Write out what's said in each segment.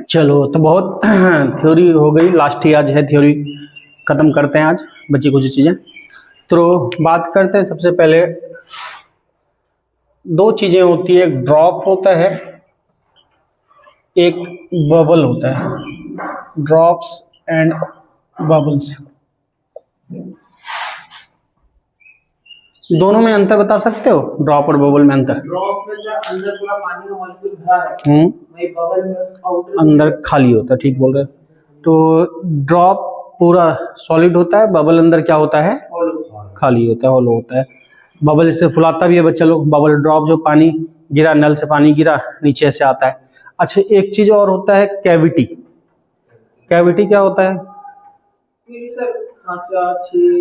चलो तो बहुत थ्योरी हो गई, लास्ट ही आज है थ्योरी, खत्म करते हैं आज बची कुछ चीज़ें। तो बात करते हैं सबसे पहले, दो चीज़ें होती है, एक ड्रॉप होता है, एक बबल होता है। ड्रॉप्स एंड बबल्स, दोनों में अंतर बता सकते हो? ड्रॉप और बबल में अंतर? ड्रॉप में से अंदर पूरा पानी का मॉलिक्यूल भरा है, वही बबल में आउटर अंदर खाली होता है। ठीक बोल रहे हैं। तो ड्रॉप पूरा सॉलिड होता है, बबल अंदर क्या होता है? खाली होता है, हॉलो होता है। बबल इससे फुलाता भी है बच्चा लोग। बबल ड्रॉप जो पानी गिरा, नल से पानी गिरा, नीचे से आता है। अच्छा, एक चीज और होता है, कैविटी। कैविटी क्या होता है?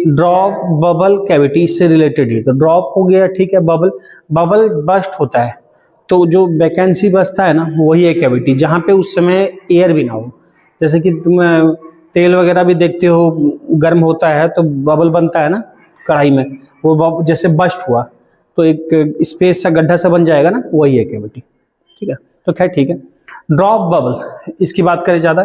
ड्रॉप, बबल, कैविटी, इससे रिलेटेड ही। तो ड्रॉप हो गया, ठीक है। बबल, बबल बस्ट होता है, तो जो वैकेंसी बचता है ना, वही है कैविटी, जहाँ पे उस समय एयर भी ना हो। जैसे कि तुम तेल वगैरह भी देखते हो, गर्म होता है तो बबल बनता है ना कढ़ाई में, वो जैसे बस्ट हुआ तो एक स्पेस सा, गड्ढा सा बन जाएगा ना, वही है कैविटी। ठीक है, तो खैर ठीक है। ड्रॉप, बबल, इसकी बात करें ज़्यादा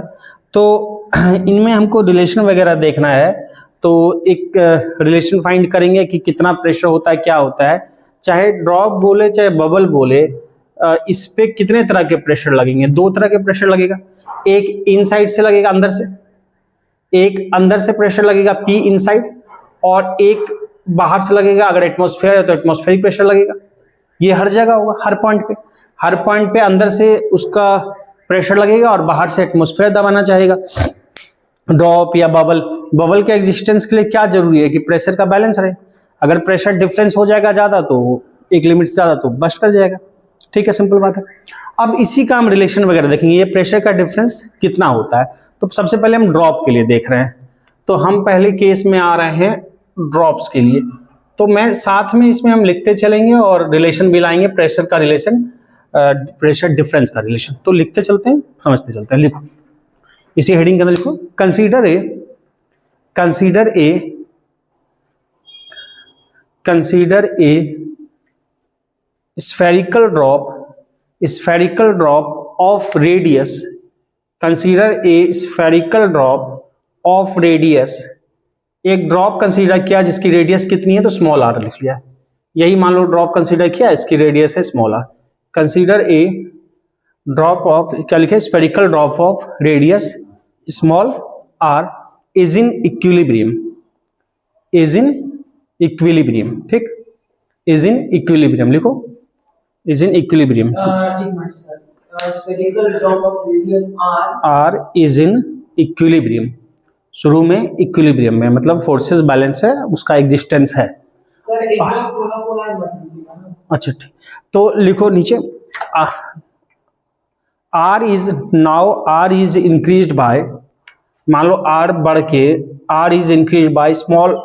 तो इनमें हमको रिलेशन वगैरह देखना है। तो एक रिलेशन फाइंड करेंगे कि कितना प्रेशर होता है, क्या होता है। चाहे ड्रॉप बोले चाहे बबल बोले, इस पे कितने तरह के प्रेशर लगेंगे? दो तरह के प्रेशर लगेगा। एक इनसाइड से लगेगा, अंदर से। एक अंदर से प्रेशर लगेगा, पी इनसाइड, और एक बाहर से लगेगा। अगर एटमॉस्फेयर है तो एटमॉस्फेरिक प्रेशर लगेगा। ये हर जगह होगा, हर पॉइंट पे। हर पॉइंट पे अंदर से उसका प्रेशर लगेगा और बाहर से एटमॉस्फेयर दबाना चाहेगा। ड्रॉप या बबल, बबल के एग्जिस्टेंस के लिए क्या जरूरी है कि प्रेशर का बैलेंस रहे। अगर प्रेशर डिफरेंस हो जाएगा ज्यादा, तो एक लिमिट से ज्यादा तो बस्ट कर जाएगा। ठीक है, सिंपल बात है। अब इसी का हम रिलेशन वगैरह देखेंगे, ये प्रेशर का डिफरेंस कितना होता है। तो सबसे पहले हम ड्रॉप के लिए देख रहे हैं, तो हम पहले केस में आ रहे हैं ड्रॉप्स के लिए। तो मैं साथ में इसमें हम लिखते चलेंगे और रिलेशन भी लाएंगे, प्रेशर का रिलेशन, प्रेशर डिफरेंस का रिलेशन। तो लिखते चलते हैं, समझते चलते हैं। लिखो, इसी हेडिंग के अंदर लिखो, consider a, consider a, consider a spherical drop, spherical drop of radius, consider a spherical drop of radius। एक ड्रॉप कंसीडर किया जिसकी रेडियस कितनी है, तो स्मॉल आर लिख लिया। यही मान लो ड्रॉप कंसीडर किया, इसकी रेडियस है small R. Consider a drop of, क्या लिखे? Spherical drop of radius small R is in equilibrium, is in equilibrium. ठीक, इज इन इक्विलिब्रियम लिखो, is in equilibrium. R is in equilibrium, शुरू में equilibrium में, मतलब फोर्सेस बैलेंस है, उसका एग्जिस्टेंस है। अच्छा ठीक, तो लिखो नीचे, R is now, R is increased by, मान लो आर बढ़ के, R is increased by small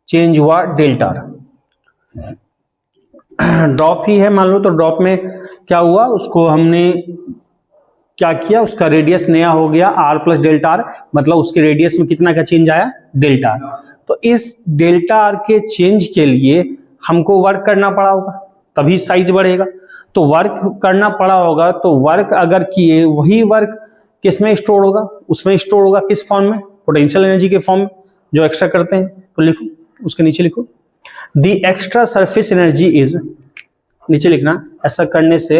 change हुआ डेल्टा। ड्रॉप ही है मान लो, तो ड्रॉप में क्या हुआ, उसको हमने क्या किया, उसका रेडियस नया हो गया आर प्लस डेल्टा आर, मतलब उसके रेडियस में कितना का चेंज आया, डेल्टा आर। तो इस डेल्टा आर के चेंज के लिए हमको वर्क करना पड़ा होगा, तभी साइज बढ़ेगा। तो वर्क करना पड़ा होगा, तो वर्क अगर किए, वही वर्क किस में स्टोर होगा, उसमें स्टोर होगा। किस फॉर्म में? पोटेंशियल एनर्जी के फॉर्म में, जो एक्स्ट्रा करते हैं। तो लिखो, उसके नीचे लिखो, the extra surface energy is, नीचे लिखना, ऐसा करने से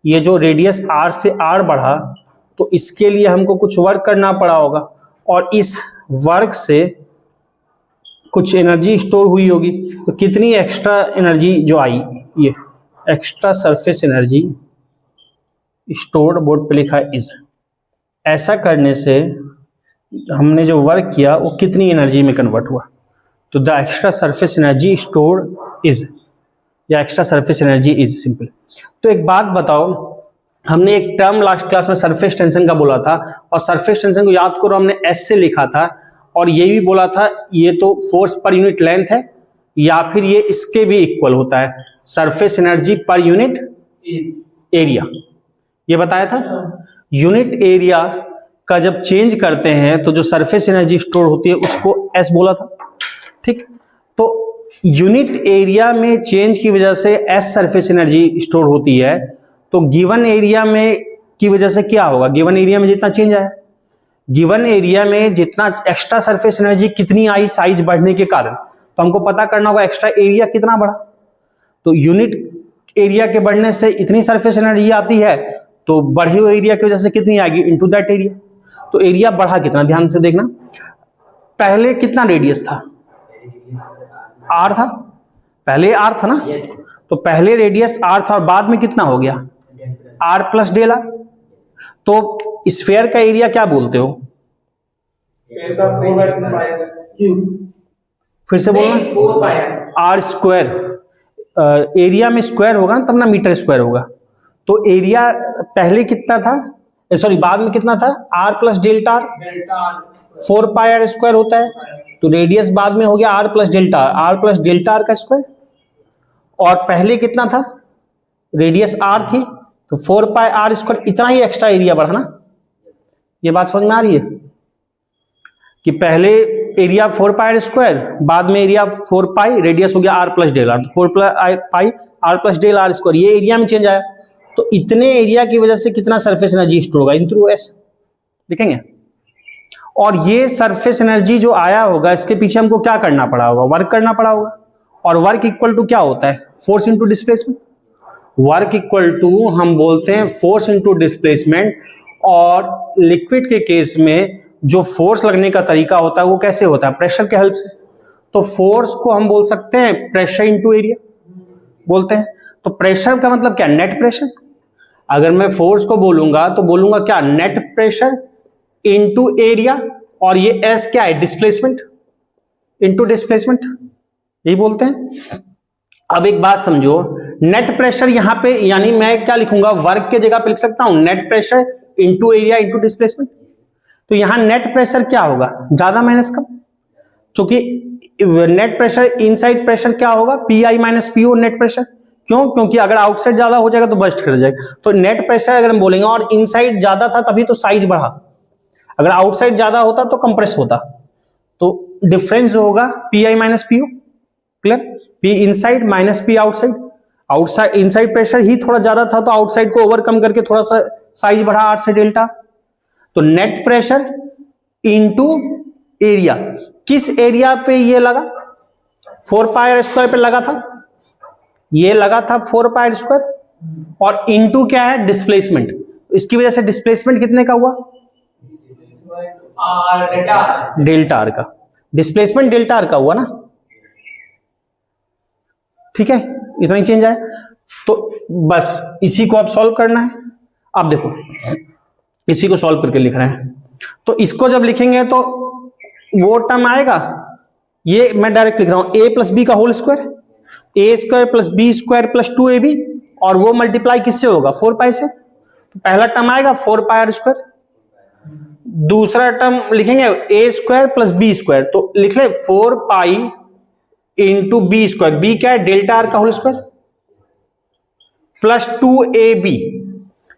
ये जो रेडियस आर से आर बढ़ा, तो इसके लिए हमको कुछ वर्क करना पड़ा होगा, और इस वर्क से कुछ एनर्जी स्टोर हुई होगी। तो कितनी एक्स्ट्रा एनर्जी जो आई, ये extra surface energy stored, board पे लिखा है इज। ऐसा करने से हमने जो वर्क किया वो कितनी एनर्जी में कन्वर्ट हुआ, तो the extra surface energy stored is, या extra surface energy is, simple. तो एक बात बताओ, हमने एक टर्म लास्ट क्लास में सरफेस टेंशन का बोला था, और सरफेस टेंशन को याद करो, हमने एस से लिखा था, और ये भी बोला था ये तो फोर्स पर यूनिट लेंथ है, या फिर ये इसके भी इक्वल होता है, surface energy per unit area, ये बताया था। यूनिट एरिया का जब चेंज करते हैं तो जो सरफेस एनर्जी स्टोर होती है उसको एस बोला था। ठीक, तो यूनिट एरिया में चेंज की वजह से एस सरफेस एनर्जी स्टोर होती है। तो गिवन एरिया में की वजह से क्या होगा, गिवन एरिया में जितना चेंज आया, गिवन एरिया में जितना एक्स्ट्रा सरफेस एनर्जी कितनी आई साइज बढ़ने के कारण, तो हमको पता करना होगा एक्स्ट्रा एरिया कितना बढ़ा। तो यूनिट एरिया के बढ़ने से इतनी सरफेस एनर्जी आती है, तो बढ़े हुए एरिया की वजह से कितनी आएगी इनटू दैट एरिया। तो एरिया बढ़ा कितना, ध्यान से देखना, पहले कितना रेडियस था, आर था, पहले आर था ना, तो पहले रेडियस आर था और बाद में कितना हो गया आर प्लस डेल आर। तो स्फेयर का एरिया क्या बोलते हो, फिर से बोलना, आर स्क्वायर, एरिया में स्क्वायर होगा ना तब ना मीटर स्क्वायर होगा। तो एरिया पहले कितना था, सॉरी बाद में कितना था, R plus delta R, 4 pi R square होता है। तो रेडियस बाद में हो गया आर प्लस डेल्टा आर का स्क्वायर, और पहले कितना था, रेडियस आर थी तो 4 पाई आर स्क्वायर, इतना ही एक्स्ट्रा एरिया बढ़ा ना। ये बात समझ में आ रही है कि पहले एरिया 4 पाई आर स्क्वायर, बाद में एरिया 4 पाई, रेडियस हो गया R plus del R, 4 pi R plus del R square, ये एरिया में चेंज आया। तो इतने एरिया की वजह से कितना सरफेस एनर्जी स्टोर होगा, इंटू एस लिखेंगे। और ये सरफेस एनर्जी जो आया होगा इसके पीछे हमको क्या करना पड़ा होगा, वर्क करना पड़ा होगा। और वर्क इक्वल टू क्या होता है, force into displacement. Work equal to हम बोलते हैं फोर्स इंटू डिस्प्लेसमेंट। और लिक्विड के केस में जो फोर्स लगने का तरीका होता है वो कैसे होता है, प्रेशर के हेल्प से। तो फोर्स को हम बोल सकते हैं प्रेशर इंटू एरिया बोलते हैं। तो प्रेशर का मतलब क्या, नेट प्रेशर। अगर मैं फोर्स को बोलूंगा तो बोलूंगा क्या, नेट प्रेशर इंटू एरिया, और ये एस क्या है, डिस्प्लेसमेंट इंटू डिस्प्लेसमेंट, यही बोलते हैं। अब एक बात समझो, नेट प्रेशर यहां पे यानी मैं क्या लिखूंगा, वर्क के जगह पे लिख सकता हूं net pressure into area into displacement. तो यहां नेट प्रेशर क्या होगा, ज्यादा माइनस कम, क्योंकि नेट प्रेशर इनसाइड प्रेशर क्या होगा, P I minus P O net pressure. क्यों, क्योंकि अगर आउटसाइड ज्यादा हो जाएगा तो बस्ट कर जाएगा। तो नेट प्रेशर अगर हम बोलेंगे, और इनसाइड ज्यादा था तभी तो साइज बढ़ा, अगर आउटसाइड ज्यादा होता तो कंप्रेस होता। तो डिफरेंस जो होगा P I minus P O, clear, P inside minus P outside. Outside inside pressure ही थोड़ा ज्यादा था तो आउटसाइड को ओवरकम करके थोड़ा सा साइज बढ़ा आर से डेल्टा। तो नेट प्रेशर इनटू एरिया, किस एरिया पे ये लगा, 4 पाई आर स्क्वायर पे लगा था, ये लगा था 4 पाई आर स्क्वायर, और इनटू क्या है, डिस्प्लेसमेंट। इसकी वजह से डिस्प्लेसमेंट कितने का हुआ, डेल्टा आर का, डिस्प्लेसमेंट डेल्टा आर का हुआ ना, ठीक है, इतना ही चेंज आया। तो बस इसी को आप सॉल्व करना है। अब देखो इसी को सॉल्व करके लिख रहे हैं, तो इसको जब लिखेंगे तो वो टर्म आएगा, ये मैं डायरेक्ट लिख रहा हूं, ए प्लस बी का whole square, A square plus B square plus 2ab, और वो मल्टीप्लाई किससे होगा, 4 पाई से। तो पहला टर्म आएगा 4 पाई आर स्क्वायर, दूसरा टर्म लिखेंगे A square plus B square, तो लिख ले 4 pi into B square, B क्या है, डेल्टा आर का होल स्क्वायर, प्लस 2ab।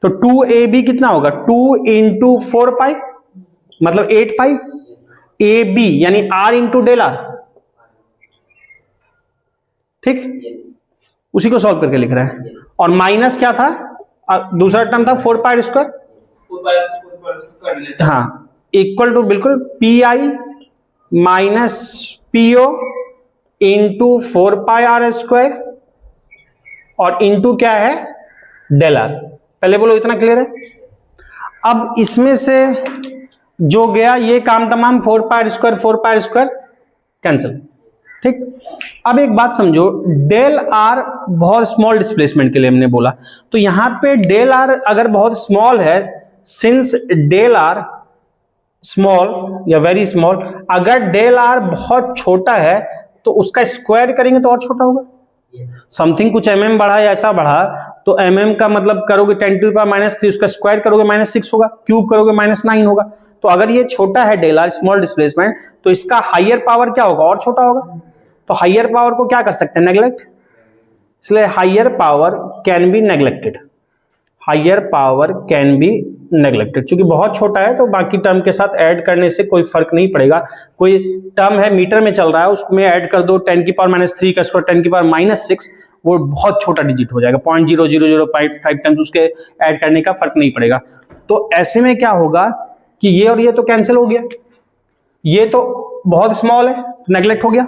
तो 2ab कितना होगा, 2 इंटू 4 पाई मतलब 8 पाई, ए बी यानी आर इंटू डेल आर, ठीक, उसी को सॉल्व करके लिख रहे हैं। और माइनस क्या था, दूसरा टर्म था 4 पाई स्क्वायर, हाँ, इक्वल टू बिल्कुल P I minus PO into 4 pi R square, और इंटू क्या है, डेल आर। पहले बोलो इतना क्लियर है। अब इसमें से जो गया ये काम तमाम 4 पाई स्क्वायर कैंसिल, ठीक। अब एक बात समझो, डेल आर बहुत स्मॉल डिस्प्लेसमेंट के लिए हमने बोला, तो यहां पे डेल आर अगर बहुत स्मॉल है, सिंस डेल आर स्मॉल या वेरी स्मॉल, अगर डेल आर बहुत छोटा है तो उसका स्क्वायर करेंगे तो और छोटा होगा। समथिंग कुछ mm बढ़ा या ऐसा बढ़ा तो mm का मतलब करोगे 10⁻⁻3, उसका स्क्वायर करोगे -6 होगा, क्यूब करोगे -9 होगा। तो अगर ये छोटा है डेल आर स्मॉल डिस्प्लेसमेंट, तो इसका हायर पावर क्या होगा, और छोटा होगा। तो हायर पावर को क्या कर सकते हैं, नेग्लेक्ट, इसलिए higher power can be neglected, higher power can be neglected. क्योंकि बहुत छोटा है तो बाकी टर्म के साथ ऐड करने से कोई फर्क नहीं पड़ेगा। कोई टर्म है मीटर में चल रहा है, उसको में ऐड कर दो 10⁻³ का स्क्वायर 10⁻⁻6, वो बहुत छोटा डिजिट हो जाएगा, 0.0005 टाइम्स, उसके ऐड करने का फर्क नहीं पड़ेगा। तो ऐसे में क्या होगा कि ये और ये तो कैंसिल हो गया, ये तो बहुत स्मॉल है, नेग्लेक्ट हो गया,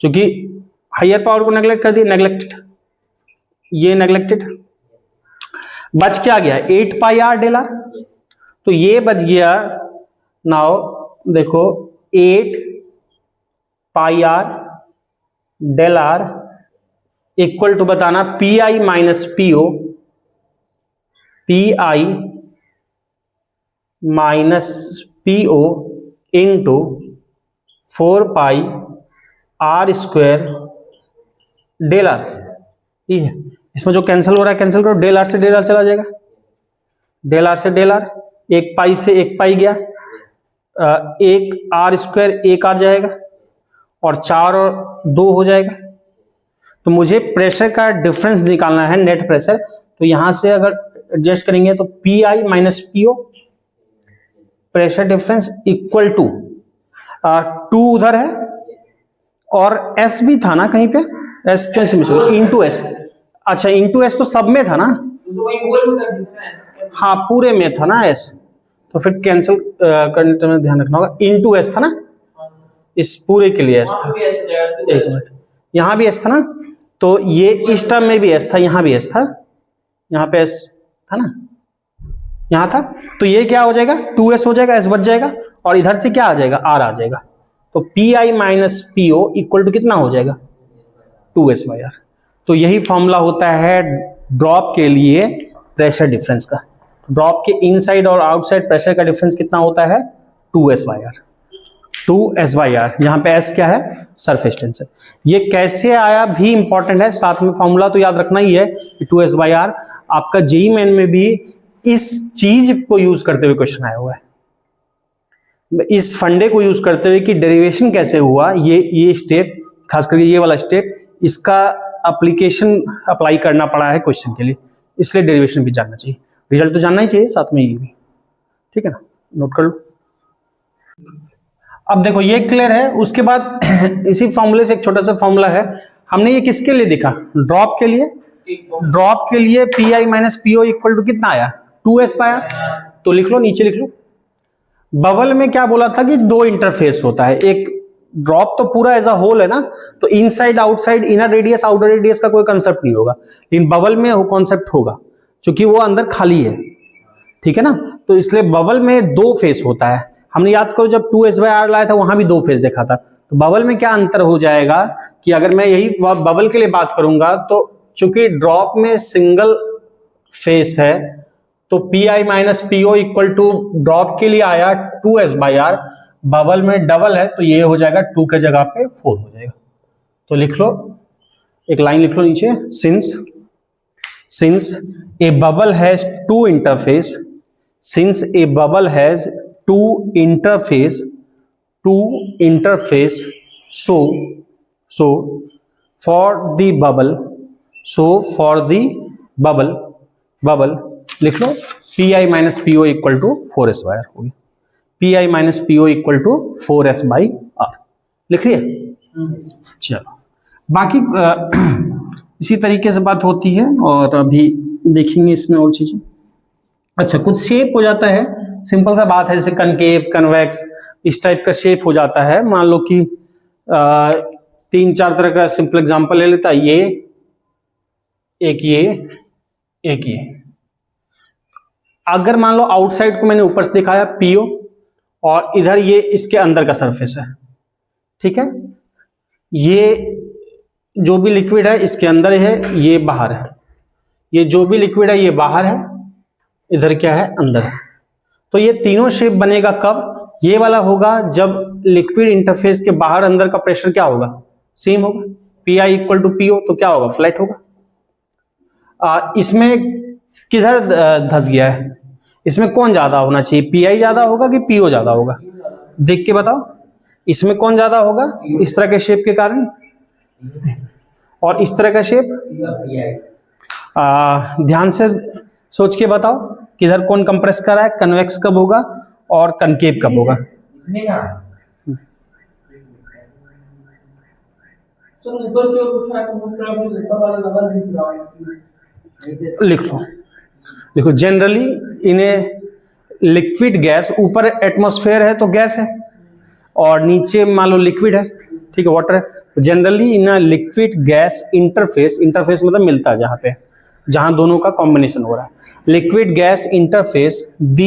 क्योंकि हायर पावर को नेग्लेक्ट कर दिया, नेग्लेक्टेड, ये नेग्लेक्टेड। बच क्या गया 8 पाई आर डेल आर, तो ये बच गया। नाउ देखो 8 pi R del R equal to बताना P I minus PO, P I minus PO into 4 pi R square del R. ठीक है, इसमें जो कैंसिल हो रहा है कैंसिल करो, डेल आर से डेल आर चला जाएगा, डेल आर से डेल आर, 1 पाई से 1 पाई गया, 1 आर स्क्वायर 1 आ जाएगा, और 4 और 2 हो जाएगा। तो मुझे प्रेशर का डिफरेंस निकालना है, नेट प्रेशर। तो यहां से अगर एडजस्ट करेंगे तो P I minus PO pressure difference equal to 2 उधर है, और एस भी था ना कहीं पे, एस कैसे मिस हो गया, इंटू एस। अच्छा इंटू एस तो सब में था ना, तो वही होल में कर दीजिए ना। हाँ पूरे में था ना एस, तो फिर कैंसिल करने में ध्यान रखना होगा, इंटू एस था ना, इस पूरे के लिए एस था। एक मिनट, यहाँ भी एस था ना, तो ये इस टर्म में भी एस था, यहाँ भी एस था, यहाँ पे एस था ना, यहाँ था, तो ये क्या हो जाएगा 2s हो जाएगा, एस बच जाएगा, और इधर से क्या आ जाएगा आर आ जाएगा। तो P I minus PO equal to कितना हो जाएगा 2s बाई आर। तो यही फॉर्मूला होता है ड्रॉप के लिए प्रेशर डिफरेंस का। ड्रॉप के इनसाइड और आउटसाइड प्रेशर का डिफरेंस कितना होता है 2s by are, 2s by are. यहाँ पे s क्या है सरफेस टेंशन। ये कैसे आया भी इंपॉर्टेंट है, साथ में फॉर्मूला तो याद रखना ही है कि 2s बाई आर आपका जेईई मेन में भी इस चीज को यूज करते हुए क्वेश्चन आया हुआ है, इस फंडे को यूज करते हुए कि डेरिवेशन कैसे हुआ, ये स्टेप, खास करके ये वाला स्टेप, इसका एप्लीकेशन अप्लाई करना पड़ा है क्वेश्चन के लिए, इसलिए डेरिवेशन भी जानना चाहिए, रिजल्ट तो जानना ही चाहिए साथ में ये भी, ठीक है ना, नोट कर लो। अब देखो ये क्लियर है, उसके बाद इसी फॉर्मूले से एक छोटा सा फॉर्मूला है, हमने ये किसके लिए देखा ड्रॉप के लिए, ड्रॉप के लिए P I minus PO equal to कितना आया 2s पाया, तो लिख लो नीचे लिख लो। बबल में क्या बोला था कि 2 इंटरफेस होता है, एक ड्रॉप तो पूरा एज अ होल है ना, तो inside outside inner radius outer radius का कोई कंसेप्ट नहीं होगा, लेकिन बबल में वो कॉन्सेप्ट होगा क्योंकि वो अंदर खाली है, ठीक है ना। तो इसलिए बबल में 2 फेस होता है, हमने याद करो जब 2s बाई आर लाया था वहां भी 2 फेस देखा था। तो बबल में क्या अंतर हो जाएगा कि अगर मैं यही बबल के लिए बात करूंगा तो चूंकि ड्रॉप में सिंगल फेस है तो P I minus PO equal to drop के लिए आया 2s बाई आर, बबल में डबल है तो ये हो जाएगा 2 के जगह पे 4 हो जाएगा। तो लिख लो, एक लाइन लिख लो नीचे, since a bubble has 2 interface, since a bubble has 2 interface, so for the bubble लिख लो P I minus PO equal to 4s by R होगी, P I minus PO equal to 4s by R, लिख लिया। चलो बाकी इसी तरीके से बात होती है, और अभी देखेंगे इसमें और चीजें। अच्छा कुछ शेप हो जाता है, सिंपल सा बात है, जैसे कनकेव कन्वेक्स इस टाइप का शेप हो जाता है। मान लो कि 3-4 तरह का सिंपल एग्जांपल ले लेता है, एक ये। अगर मान लो आउटसाइड को मैंने ऊपर से दिखाया पीओ, और इधर ये इसके अंदर का सरफेस है, ठीक है, ये जो भी लिक्विड है इसके अंदर है, ये बाहर है, ये जो भी लिक्विड है ये बाहर है, इधर क्या है अंदर है। तो ये तीनों शेप बनेगा कब, ये वाला होगा जब लिक्विड इंटरफेस के बाहर अंदर का प्रेशर क्या होगा सेम होगा, P I equal to PO, तो क्या होगा फ्लैट होगा। इसमें किधर धस गया है, इसमें कौन ज्यादा होना चाहिए, पी आई ज्यादा होगा कि पीओ ज्यादा होगा, देख के बताओ, इसमें कौन ज्यादा होगा इस तरह के शेप के कारण, और इस तरह का शेप ध्यान से सोच के बताओ किधर कौन कंप्रेस कर रहा है, कन्वेक्स कब होगा और कनकेव कब होगा। सर ऊपर की ओर उठा है तो मुझे आप ऊपर वाला डबल खींच रहा है ऐसे लिख लो, देखो जनरली इन्हें लिक्विड गैस, ऊपर एटमॉस्फेयर है तो गैस है और नीचे मान लो लिक्विड है, ठीक है, वाटर है। Generally in liquid gas interface, interface मतलब मिलता है जहां पे, जहां दोनों का कॉम्बिनेशन हो रहा है, liquid gas interface, the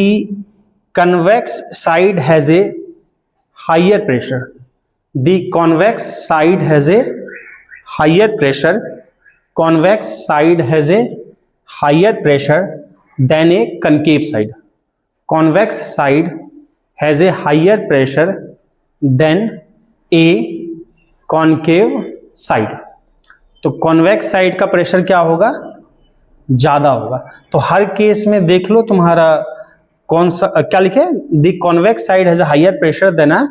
convex side has a higher pressure, the convex side has a higher pressure, convex side has a higher pressure than a concave side, convex side has a higher pressure than a concave side. तो convex side का pressure क्या होगा, ज्यादा होगा। तो हर case में देख लो तुम्हारा कौन सा क्या लिखे, the convex side has a higher pressure than a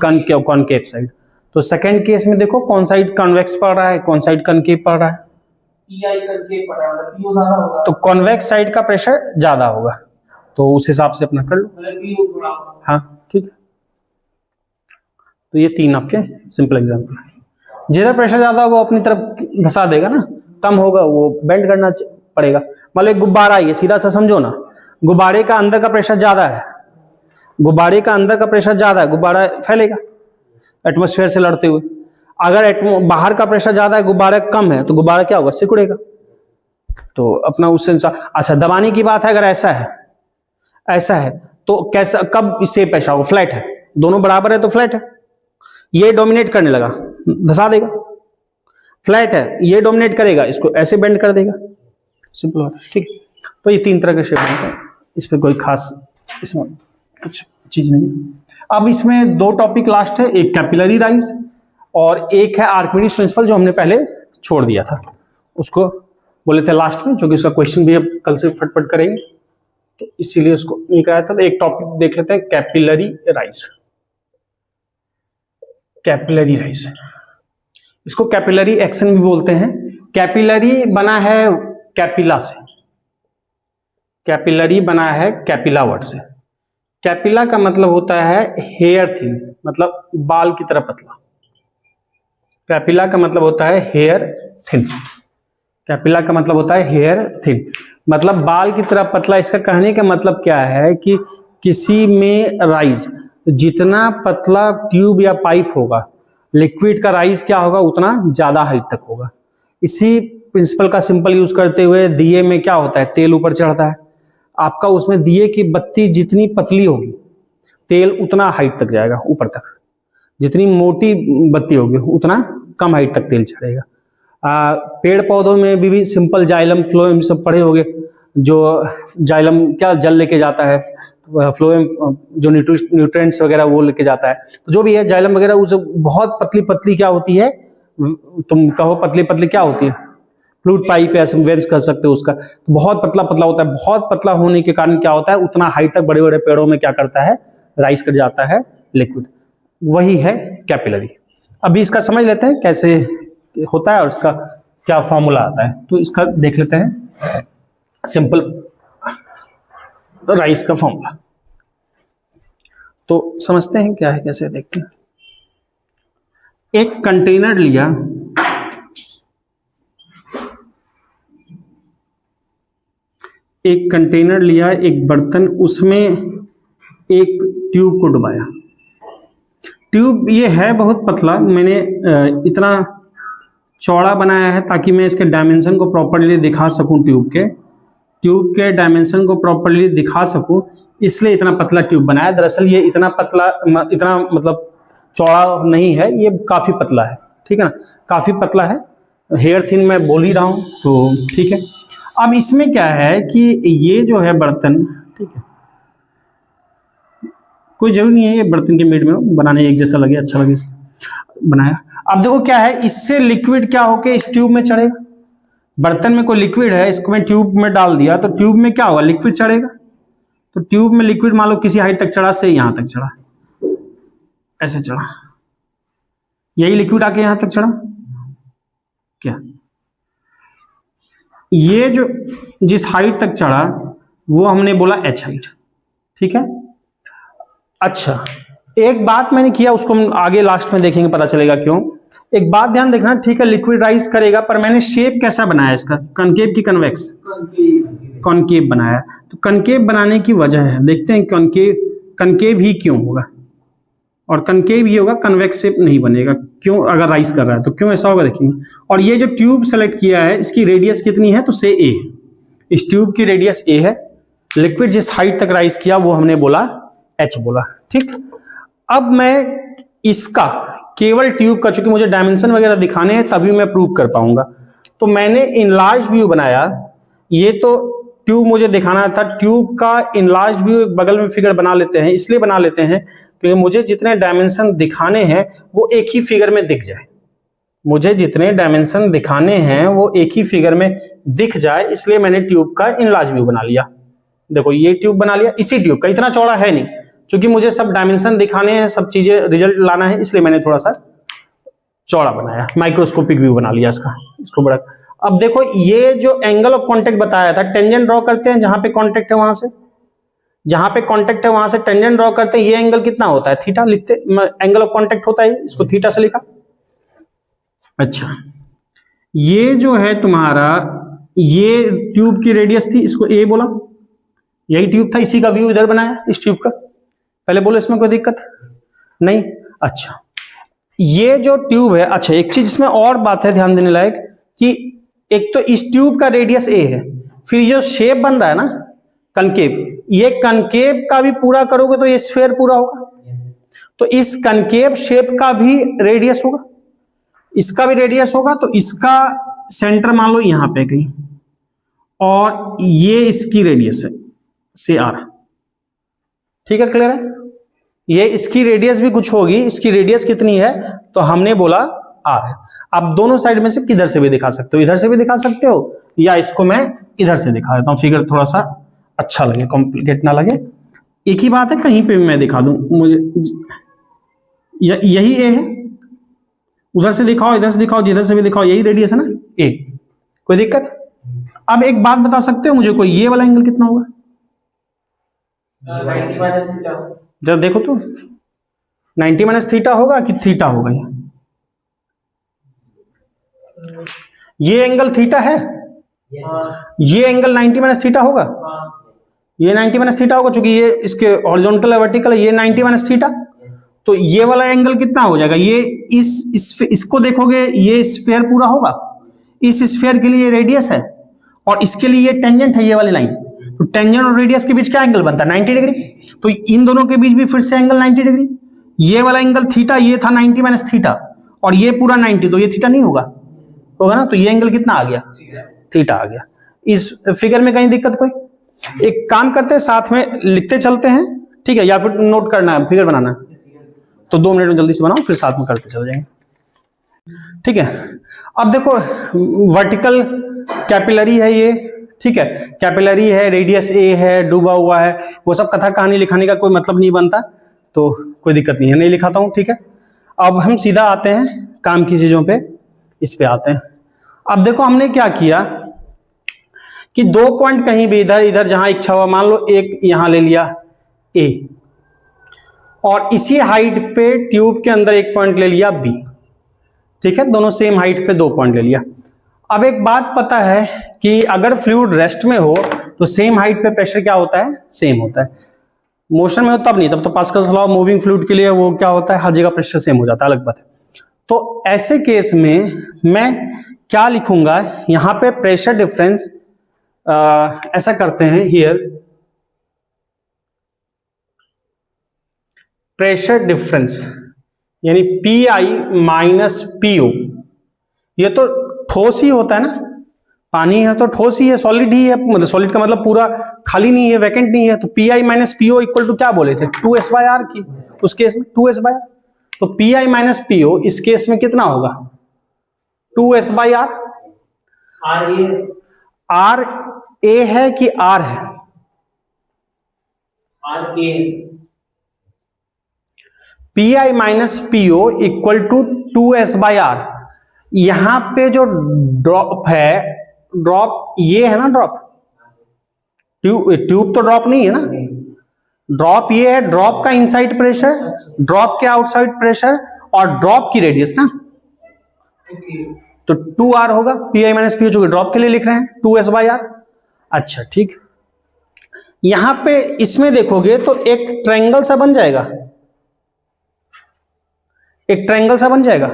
concave side. तो सेकंड केस में देखो कौन साइड कॉन्वेक्स पड़ रहा है, कौन साइड कनकेव पड़ रहा है, पीआई करके पड़ा है पीओ ज्यादा होगा तो कॉन्वेक्स साइड का प्रेशर ज्यादा होगा, तो उस हिसाब से अपना कर लो। मतलब पीओ थोड़ा हाँ ठीक है, तो ये तीन आपके सिंपल एग्जांपल है। जिधर प्रेशर ज्यादा होगा वो अपनी तरफ घसा देगा ना, कम होगा वो बेंड करना पड़ेगा। मान लो एक गुब्बारा है, सीधा सा समझो ना, गुब्बारे का अंदर का प्रेशर ज्यादा है, गुब्बारे का अंदर का प्रेशर ज्यादा है, गुब्बारा फैलेगा एटमॉस्फेयर से लड़ते हुए। अगर बाहर का प्रेशर ज्यादा है, गुब्बारा कम है, तो गुब्बारा क्या होगा, सिकुड़ेगा। तो अपना उससे अच्छा दबाने की बात है, अगर ऐसा है, ऐसा है तो कैसा, कब इससे पैसा होगा, फ्लैट है, दोनों बराबर है तो फ्लैट है, ये डोमिनेट करने लगा धसा देगा। फ्लैट है, ये डोमिनेट करेगा, इसको ऐसे बेंड कर देगा, सिंपल बात है, ठीक है। तो ये तीन तरह के शेप बनते हैं, इस पर कोई खास इसमें कुछ चीज नहीं है। अब इसमें दो टॉपिक लास्ट है, एक कैपिलरी राइज और एक है आर्किमिडीज प्रिंसिपल, जो हमने पहले छोड़ दिया था, उसको बोले थे लास्ट में, क्योंकि उसका क्वेश्चन भी अब कल से फटफट करेंगे, तो इसीलिए उसको नहीं कराया था। तो एक टॉपिक देख लेते हैं, कैपिलरी राइज। कैपिलरी राइज, इसको कैपिलरी एक्शन भी बोलते हैं। कैपिलरी बना है कैपिला से, कैपिलरी बना है कैपिला वर्ड से। कैपिला का मतलब होता है हेयर थिन, मतलब बाल की तरह पतला। कैपिला का मतलब होता है हेयर थिन, कैपिला का मतलब होता है हेयर थिन, मतलब बाल की तरह पतला। इसका कहने का मतलब क्या है कि किसी में राइज, जितना पतला ट्यूब या पाइप होगा, लिक्विड का राइज क्या होगा, उतना ज्यादा हाइट तक होगा। इसी प्रिंसिपल का सिंपल यूज करते हुए दिए में क्या होता है, तेल ऊपर चढ़ता है आपका, उसमें दिए की बत्ती जितनी पतली होगी तेल उतना हाइट तक जाएगा ऊपर तक, जितनी मोटी बत्ती होगी उतना कम हाइट तक तेल चढ़ेगा। पेड़ पौधों में भी सिंपल जाइलम फ्लोएम सब पढ़े होंगे, जो जाइलम क्या जल लेके जाता है, फ्लोएम जो न्यूट्रिएंट्स वगैरह वो लेके जाता है, तो जो भी है जाइलम वगैरह उस बहुत पतली पतली क्या होती है, तुम कहो पतली पतली क्या होती है, फ्लूइड पाइप या वेंस कर सकते हो उसका, तो बहुत पतला पतला होता है। बहुत पतला होने के कारण क्या होता है, उतना हाइट तक बड़े बड़े पेड़ों में क्या करता है, राइज कर जाता है लिक्विड, वही है कैपिलरी। अभी इसका समझ लेते हैं कैसे होता है और इसका क्या फॉर्मूला आता है। तो इसका देख लेते हैं सिंपल राइज का फॉर्मूला, तो समझते हैं क्या है, कैसे देखते हैं। एक कंटेनर लिया, एक कंटेनर लिया, एक बर्तन, उसमें एक ट्यूब को डुबाया। ट्यूब ये है बहुत पतला, मैंने इतना चौड़ा बनाया है ताकि मैं इसके डायमेंशन को प्रॉपर्ली दिखा सकूं, ट्यूब के डायमेंशन को प्रॉपर्ली दिखा सकूं, इसलिए इतना पतला ट्यूब बनाया। दरअसल ये इतना पतला, इतना मतलब चौड़ा नहीं है, ये काफी पतला है, ठीक है ना, काफी पतला है, हेयर थिन मैं बोल ही रहा हूं, तो ठीक है। अब इसमें क्या है कि ये जो है बर्तन, ठीक है, कोई जरूरी नहीं है ये बर्तन के मिड में बनाने एक जैसा लगे, अच्छा लगे बनाया। अब देखो क्या है, इससे लिक्विड क्या होके इस ट्यूब में चढ़ेगा। बर्तन में कोई लिक्विड है, इसको मैं ट्यूब में डाल दिया, तो ट्यूब में क्या होगा, लिक्विड चढ़ेगा। तो ट्यूब में लिक्विड मान लो किसी हाइट तक चढ़ा, से यहां तक चढ़ा, ऐसे चढ़ा, यही लिक्विड आके यहां तक चढ़ा, क्या ये जो जिस हाइट तक चढ़ा वो हमने बोला एच हाइट, ठीक है। अच्छा, एक बात मैंने किया, उसको हम आगे लास्ट में देखेंगे, पता चलेगा क्यों। एक बात ध्यान देखना, ठीक है, लिक्विड राइज करेगा, पर मैंने शेप कैसा बनाया इसका, कनकेव की कन्वेक्स? कॉनकेव बनाया। तो कनकेव बनाने की वजह है, देखते हैं कनकेव ही क्यों होगा, और कनकेव ही होगा, कन्वेक्स शेप नहीं बनेगा क्यों? अगर राइज कर रहा है तो क्यों ऐसा होगा, देखेंगे। और ये जो ट्यूब सेलेक्ट किया है इसकी रेडियस कितनी है, तो से ए, इस ट्यूब की रेडियस ए है। लिक्विड जिस हाइट तक राइज किया वो हमने बोला एच बोला, ठीक। अब मैं इसका केवल ट्यूब का, चूंकि मुझे डायमेंशन वगैरह दिखाने हैं तभी मैं प्रूव कर पाऊंगा, तो मैंने इनलार्ज व्यू बनाया। ये तो ट्यूब मुझे दिखाना था, ट्यूब का इनलार्ज व्यू बगल में फिगर बना लेते हैं, इसलिए बना लेते हैं क्योंकि मुझे जितने डायमेंशन दिखाने हैं वो एक ही फिगर में दिख जाए, मुझे जितने डायमेंशन दिखाने हैं वो एक ही फिगर में दिख जाए, इसलिए मैंने ट्यूब का इनलार्ज व्यू बना लिया। देखो ये ट्यूब बना लिया, इसी ट्यूब का, इतना चौड़ा है नहीं, क्योंकि मुझे सब डायमेंशन दिखाने हैं, सब चीजें रिजल्ट लाना है, इसलिए मैंने थोड़ा सा चौड़ा बनाया, माइक्रोस्कोपिक व्यू बना लिया इसको बड़ा। अब देखो ये जो एंगल ऑफ कांटेक्ट बताया था, टेंजेंट ड्रॉ करते हैं, जहां पे कांटेक्ट है वहां से, जहां पे कांटेक्ट है वहां से टेंजेंट ड्रॉ करते हैं, ये एंगल कितना होता है, थीटा लिखते, एंगल ऑफ कांटेक्ट होता है, इसको थीटा से लिखा। अच्छा, ये जो है तुम्हारा, ये ट्यूब की रेडियस थी, इसको ए बोला, यही ट्यूब था, इसी का व्यू इधर बनाया इस ट्यूब का। पहले बोलो इसमें कोई दिक्कत नहीं? अच्छा, ये जो ट्यूब है, अच्छा एक चीज इसमें और बात है ध्यान देने लायक, कि एक तो इस ट्यूब का रेडियस ए है, फिर जो शेप बन रहा है ना कनकेव, ये कनकेव का भी पूरा करोगे तो ये स्फीयर पूरा होगा, तो इस कनकेव शेप का भी रेडियस होगा, इसका भी रेडियस होगा, तो इसका सेंटर मान लो यहां पे कहीं, और ये इसकी रेडियस है से आर, ठीक है, क्लियर है? ये इसकी रेडियस भी कुछ होगी, इसकी रेडियस कितनी है, तो हमने बोला आर है। आप दोनों साइड में से किधर से भी दिखा सकते हो, इधर से भी दिखा सकते हो, या इसको मैं इधर से दिखा देता हूं, फिगर थोड़ा सा अच्छा लगे, कॉम्प्लिकेट ना लगे। एक ही बात है, कहीं पे भी मैं दिखा दूं, मुझे यही ए है, उधर से दिखाओ, इधर से दिखाओ, जिधर से भी दिखाओ, यही रेडियस है ना ए, कोई दिक्कत? अब एक बात बता सकते हो मुझे, कोई ये वाला एंगल कितना होगा, जरा देखो तो, 90 माइनस थीटा होगा कि थीटा होगा? ये एंगल थीटा है, ये एंगल 90 माइनस थीटा होगा, ये 90 माइनस थीटा होगा, चूंकि ये इसके हॉरिजॉन्टल है, वर्टिकल है, ये 90 माइनस थीटा, तो ये वाला एंगल कितना हो जाएगा, ये इसको देखोगे, ये स्फीयर पूरा होगा, इस स्फीयर के लिए रेडियस है, और इसके लिए ये टेंजेंट है, ये वाली लाइन, तो टेंजेंट और रेडियस के बीच क्या एंगल बनता है, 90 डिग्री, तो इन दोनों के बीच भी फिर से एंगल 90 डिग्री, ये वाला एंगल थीटा, ये था 90 माइनस थीटा, और ये पूरा 90, तो ये थीटा नहीं होगा, होगा ना, तो ये एंगल कितना आ गया, थीटा आ गया। इस फिगर में कहीं दिक्कत कोई? एक काम करते हैं, साथ में लिखते चलते हैं, ठीक है, या फिर नोट करना है, फिगर बनाना है, तो 2 मिनट में जल्दी से बनाओ, फिर साथ में करते चल जाएंगे, ठीक है। अब देखो वर्टिकल कैपिलरी है ये, ठीक है, कैपिलरी है, रेडियस ए है, डूबा हुआ है, वो सब कथा कहानी लिखाने का कोई मतलब नहीं बनता, तो कोई दिक्कत नहीं है, नहीं लिखाता हूं, ठीक है। अब हम सीधा आते हैं काम की चीजों पे, इस पे आते हैं। अब देखो हमने क्या किया कि 2 पॉइंट कहीं भी इधर इधर जहां इच्छा हुआ, मान लो एक यहां ले लिया ए, और इसी हाइट पे ट्यूब के अंदर एक पॉइंट ले लिया बी, ठीक है, दोनों सेम हाइट पे 2 पॉइंट ले लिया। अब एक बात पता है कि अगर फ्लूइड रेस्ट में हो तो सेम हाइट पे प्रेशर क्या होता है, सेम होता है, मोशन में हो तब नहीं, तब तो पास्कल्स लॉ मूविंग फ्लूइड के लिए वो क्या होता है, हर जगह प्रेशर सेम हो जाता है, अलग बात है। तो ऐसे केस में मैं क्या लिखूंगा, यहां पे प्रेशर डिफरेंस, ऐसा करते हैं, हियर प्रेशर डिफरेंस यानी पी आई माइनस पीओ, ये तो ठोस ही होता है ना, पानी है तो ठोस ही है, सॉलिड ही है, मतलब सॉलिड का मतलब पूरा खाली नहीं है, वैकेंट नहीं है, तो P I minus PO equal to क्या बोले थे, 2s बाय आर की, उस केस में 2s बाय आर, तो पी आई माइनस पीओ इस केस में कितना होगा, 2s by are. R A है कि आर है, R A, P I minus PO equal to 2s by R. यहां पे जो ड्रॉप है, ड्रॉप ये है ना, ड्रॉप, ट्यूब तो ड्रॉप नहीं है ना, ड्रॉप ये है, ड्रॉप का इनसाइड प्रेशर, ड्रॉप के आउटसाइड प्रेशर, और ड्रॉप की रेडियस ना, ओके। तो 2r होगा, पी माइनस पी चूंकि ड्रॉप के लिए लिख रहे हैं 2s/r। अच्छा ठीक, यहां पे इसमें देखोगे तो एक ट्रायंगल सा बन जाएगा, एक ट्रायंगल सा बन जाएगा।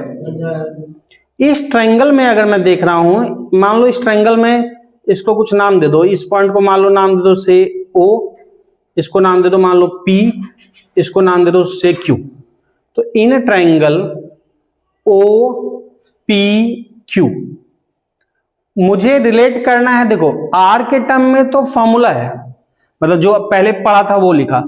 इस ट्रायंगल में अगर मैं देख रहा हूं, मान लो इस ट्रायंगल में इसको कुछ नाम दे दो, इस पॉइंट को मान लो नाम दे दो से O, इसको नाम दे दो मान लो P, इसको नाम दे दो से Q। तो इन ट्रायंगल OPQ मुझे रिलेट करना है, देखो R के टर्म में तो फॉर्मूला है, मतलब जो पहले पढ़ा था वो लिखा,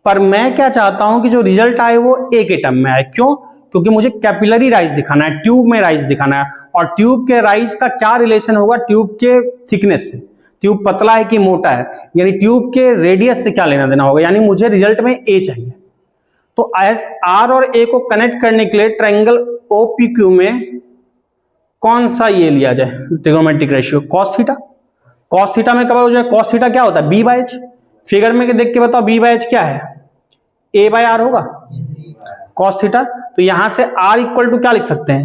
पर मैं क्या चाहता हूं कि जो रिजल्ट आए वो A के टर्म में आए। क्यों? क्योंकि मुझे कैपिलरी राइज दिखाना है, ट्यूब में राइज दिखाना है, और ट्यूब के राइज का क्या रिलेशन होगा ट्यूब के थिकनेस से, ट्यूब पतला है कि मोटा है, यानी ट्यूब के रेडियस से क्या लेना देना होगा, यानी मुझे रिजल्ट में ए चाहिए। तो एज आर और ए को कनेक्ट करने के लिए ट्रायंगल ओपीक्यू में कौन सा ये लिया जाए trigonometric ratio, cos theta. Cos theta में कब हो जाए, कॉस थीटा क्या होता है बी बाय एच। फिगर में देख के बताओ बी बाय एच क्या है, ए बाय आर होगा कॉस थीटा। तो यहां से आर इक्वल टू क्या लिख सकते हैं,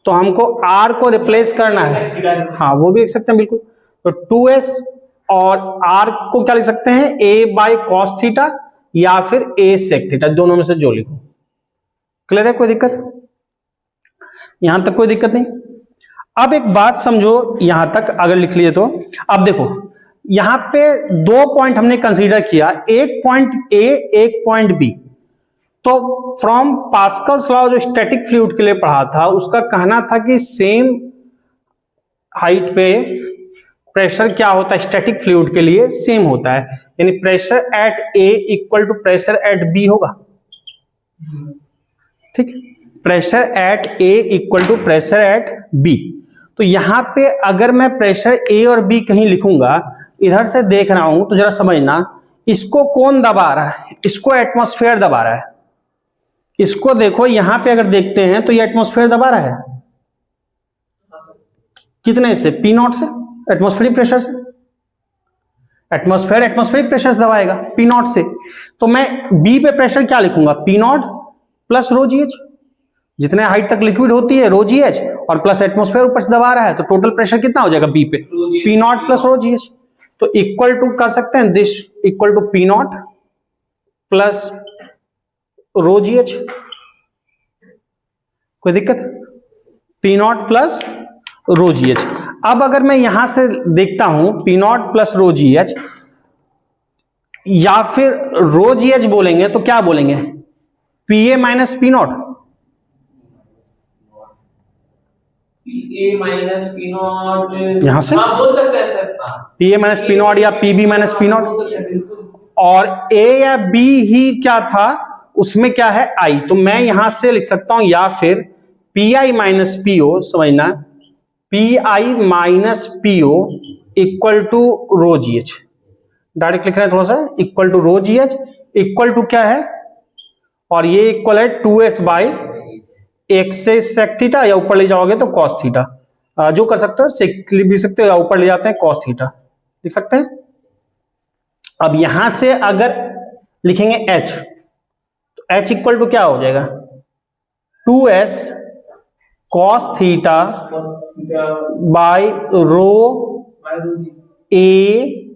तो हमको आर को रिप्लेस करना है, हाँ वो भी लिख सकते हैं बिल्कुल। तो 2s और आर को क्या लिख सकते हैं, ए बाय कॉस थीटा या फिर ए सेक थीटा, दोनों में से जो लिखो। क्लियर है, कोई दिक्कत यहां तक, कोई दिक्कत नहीं। अब एक बात समझो, यहां तक अगर लिख लिए तो अब देखो यहां पे दो पॉइंट हमने कंसीडर किया, एक पॉइंट ए एक पॉइंट बी। तो फ्रॉम पास्कल्स लॉ जो स्टैटिक फ्लूइड के लिए पढ़ा था, उसका कहना था कि सेम हाइट पे प्रेशर क्या होता है स्टैटिक फ्लूइड के लिए सेम होता है, यानी pressure at A equal to pressure at B होगा। ठीक, pressure at A equal to pressure at B. तो यहां पे अगर मैं प्रेशर ए और बी कहीं लिखूंगा, इधर से देख रहा हूं तो जरा समझना, इसको कौन दबा रहा है, इसको एटमॉस्फेयर दबा रहा है। इसको देखो यहां पे अगर देखते हैं तो ये एटमॉस्फेयर दबा रहा है, कितने से, पी नॉट से, एटमॉस्फेरिक प्रेशर से। एटमॉस्फेरिक प्रेशर से दबाएगा पी नॉट से। तो मैं बी पे प्रेशर क्या लिखूंगा, P naught plus rho G H, जितने हाइट तक लिक्विड होती है रो जी एच, और प्लस एटमॉस्फेयर ऊपर से दबा रहा है, तो टोटल प्रेशर कितना हो जाएगा बी पे, P naught plus rho G H. तो इक्वल टू कर सकते हैं this equal to P naught plus rho G H, कोई दिक्कत, P naught plus rho G H. अब अगर मैं यहां से देखता हूं P naught plus rho G H, या फिर रो जी एच बोलेंगे तो क्या बोलेंगे, P A minus P naught, A minus P naught यहां से बोल सकते हैं sir, P A minus P not या P B minus P not. और ए या बी ही क्या था, उसमें क्या है आई, तो मैं यहां से लिख सकता हूं या फिर P I minus P O, समझना P I minus P O equal to rho G H, direct लिख रहे हैं थोड़ा सा, equal to rho G H equal to क्या है, और ये इक्वल है 2s बाई एक्स से सेक थीटा, या ऊपर ले जाओगे तो कॉस थीटा, जो कर सकते हो सेक लिख भी सकते हो, या ऊपर ले जाते हैं कॉस थीटा लिख सकते हैं। अब यहां से अगर लिखेंगे h, तो h इक्वल टू क्या हो जाएगा, 2s cos theta by rho A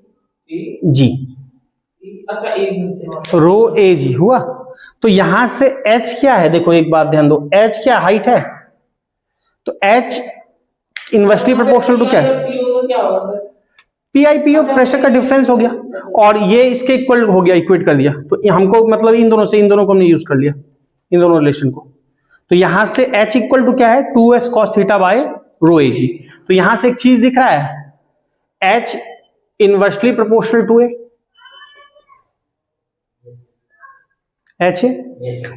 G, अच्छा रो ए जी हुआ। तो यहां से h क्या है, देखो एक बात ध्यान दो, h क्या हाइट है, तो h इनवर्सली प्रोपोर्शनल टू क्या है, क्या होगा sir, P I P O, pressure का डिफरेंस हो गया, और ये इसके इक्वल हो गया, इक्वेट कर दिया। तो हमको मतलब इन दोनों से, इन दोनों को हमने यूज कर लिया, इन दोनों रिलेशन को। तो यहां से h इक्वल टू क्या है, 2s cos theta by rho A G. तो यहां से एक चीज दिख रहा है, h inversely proportional to A, h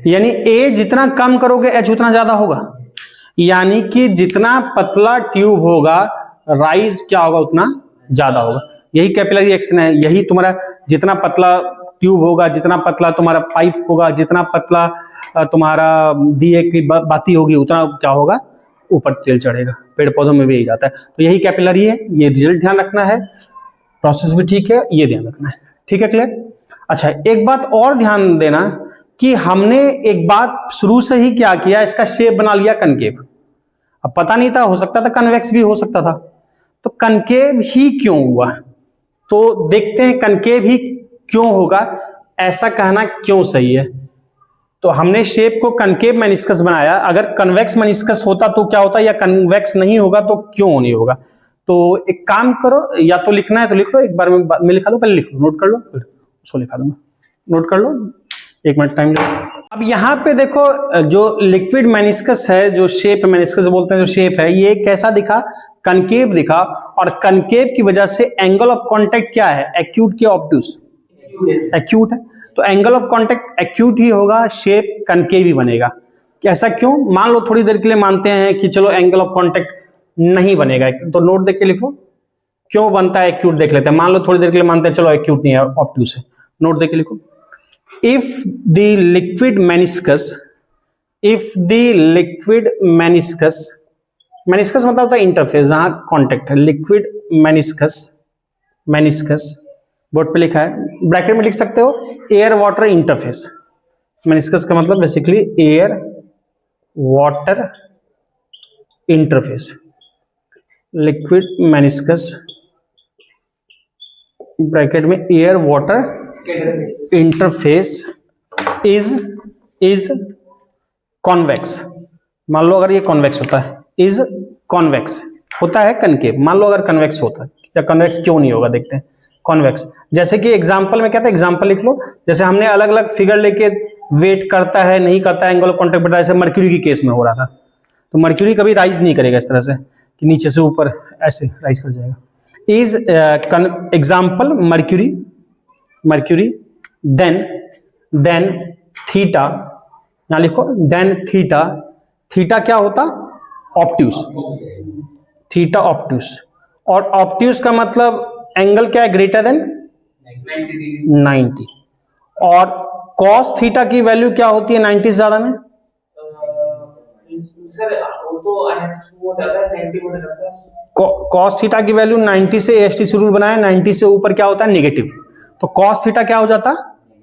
यानी a जितना कम करोगे h उतना ज्यादा होगा, यानी कि जितना पतला ट्यूब होगा राइज क्या होगा उतना ज्यादा होगा। यही कैपिलरी एक्शन है, यही तुम्हारा जितना पतला ट्यूब होगा, जितना पतला तुम्हारा पाइप होगा, जितना पतला तुम्हारा दिए की बाती होगी, उतना क्या होगा ऊपर तेल चढ़ेगा। पेड़ पौधों में भी यही जाता है। तो यही कैपिलरी है, ये रिजल्ट ध्यान रखना है, प्रोसेस भी ठीक है, ये ध्यान रखना है। ठीक है, क्लियर। अच्छा एक बात और ध्यान देना कि हमने एक बात शुरू से ही क्या किया, इसका शेप बना लिया कनकेव। अब पता नहीं था, हो सकता था कन्वेक्स भी हो सकता था, तो कनकेव ही क्यों हुआ, तो देखते हैं कनकेव ही क्यों होगा, ऐसा कहना क्यों सही है। तो हमने शेप को कनकेव मेनिस्कस बनाया, अगर कन्वेक्स मेनिस्कस होता तो क्या होता, या कन्वेक्स नहीं होगा तो क्यों नहीं होगा। तो एक काम करो, या तो लिखना है तो लिख लो, एक बार में लिखा लो, पहले लिख लो, नोट कर लो, फिर उसको लिखा दूंगा, नोट कर लो, 1 मिनट टाइम लो। अब यहाँ पे देखो, जो लिक्विड मेनिस्कस है, जो शेप मेनिस्कस बोलते हैं, जो शेप है, ये कैसा दिखा, कनकेव दिखा, और कनकेव की वजह से एंगल ऑफ कांटेक्ट क्या है, एक्यूट की ऑब्ट्यूस, एक्यूट है, तो एंगल ऑफ कांटेक्ट एक्यूट ही होगा, शेप कनकेव ही बनेगा। ऐसा क्यों, मान लो थोड़ी देर के लिए मानते हैं कि चलो एंगल ऑफ कांटेक्ट नहीं बनेगा, तो नोट देख के लिखो, क्यों बनता है एक्यूट देख लेते हैं, मान लो थोड़ी देर के लिए मानते हैं चलो एक्यूट नहीं है, ऑब्ट्यूस है, नोट देख के लिखो। If the liquid meniscus मतलब होता है इंटरफेस, जहां कॉन्टेक्ट है, लिक्विड मेनिस्कस बोर्ड पे लिखा है, ब्रैकेट में लिख सकते हो, एयर वाटर इंटरफेस। मेनिस्कस का मतलब basically air water interface, liquid meniscus bracket में air water interface is convex. मान लो अगर ये कॉन्वेक्स होता है, इज कॉन्वेक्स होता है कनकेव, मान लो अगर कन्वेक्स होता है, या कन्वेक्स क्यों नहीं होगा देखते हैं, कॉन्वेक्स। जैसे कि एग्जांपल में क्या था, एग्जांपल लिख लो, जैसे हमने अलग अलग फिगर लेके वेट करता है नहीं करता है एंगल ऑफ कांटेक्ट बताया, जैसे मर्क्यूरी की केस में हो रहा था, तो मर्क्यूरी कभी राइज नहीं करेगा इस तरह से कि नीचे से ऊपर ऐसे राइज कर जाएगा। Is example mercury then theta, यहां लिखो, देन थीटा क्या होता, ऑब्ट्यूस, थीटा ऑब्ट्यूस, और ऑब्ट्यूस का मतलब एंगल क्या है, ग्रेटर देन 90, और कॉस थीटा की वैल्यू क्या होती है 90 से ज्यादा में, सर वो तो वो ज्यादा 90 हो जाता है, कॉस थीटा की वैल्यू 90 से, एएसटी से रूल बनाया, 90 से ऊपर क्या होता है, नेगेटिव, तो कॉस थीटा क्या हो जाता,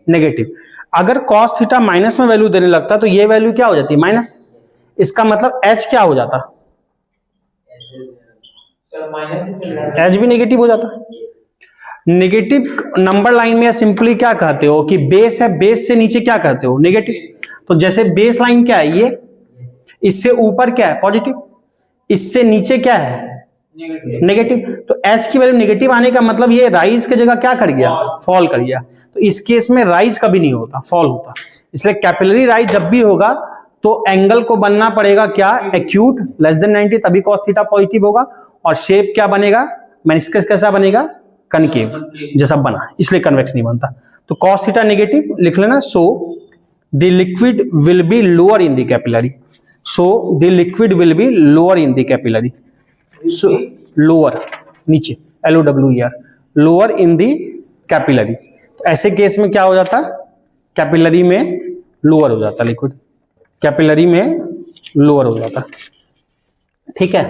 नेगेटिव। अगर कॉस थीटा माइनस में वैल्यू देने लगता तो ये वैल्यू क्या हो जाती, माइनस, इसका मतलब एच क्या हो जाता, एच भी नेगेटिव हो जाता। नेगेटिव नंबर लाइन में सिंपली क्या कहते हो कि बेस है, बेस से नीचे क्या कहते हो, नेगेटिव। तो जैसे बेस लाइन क्या है, ये, इससे ऊपर क्या है, पॉजिटिव, इससे नीचे क्या है, नेगेटिव। तो एच की वैल्यू नेगेटिव आने का मतलब ये राइज की जगह क्या कर गया, फॉल कर गया। तो इस केस में राइज कभी नहीं होता, फॉल होता। इसलिए कैपिलरी राइज जब भी होगा तो एंगल को बनना पड़ेगा क्या, एक्यूट, लेस देन 90, तभी कॉस थीटा पॉजिटिव होगा, और शेप क्या बनेगा, मेनिस्कस कैसा बनेगा, कनकेव जैसा बना, इसलिए कन्वेक्स नहीं बनता। तो कॉस थीटा नेगेटिव लिख लेना। So the liquid will be lower in the capillary, so the liquid will be lower in the capillary, so lower, नीचे, LOWER, lower in the capillary. ऐसे केस में क्या हो जाता, कैपिलरी में लोअर हो जाता, लिक्विड कैपिलरी में लोअर हो जाता, ठीक है।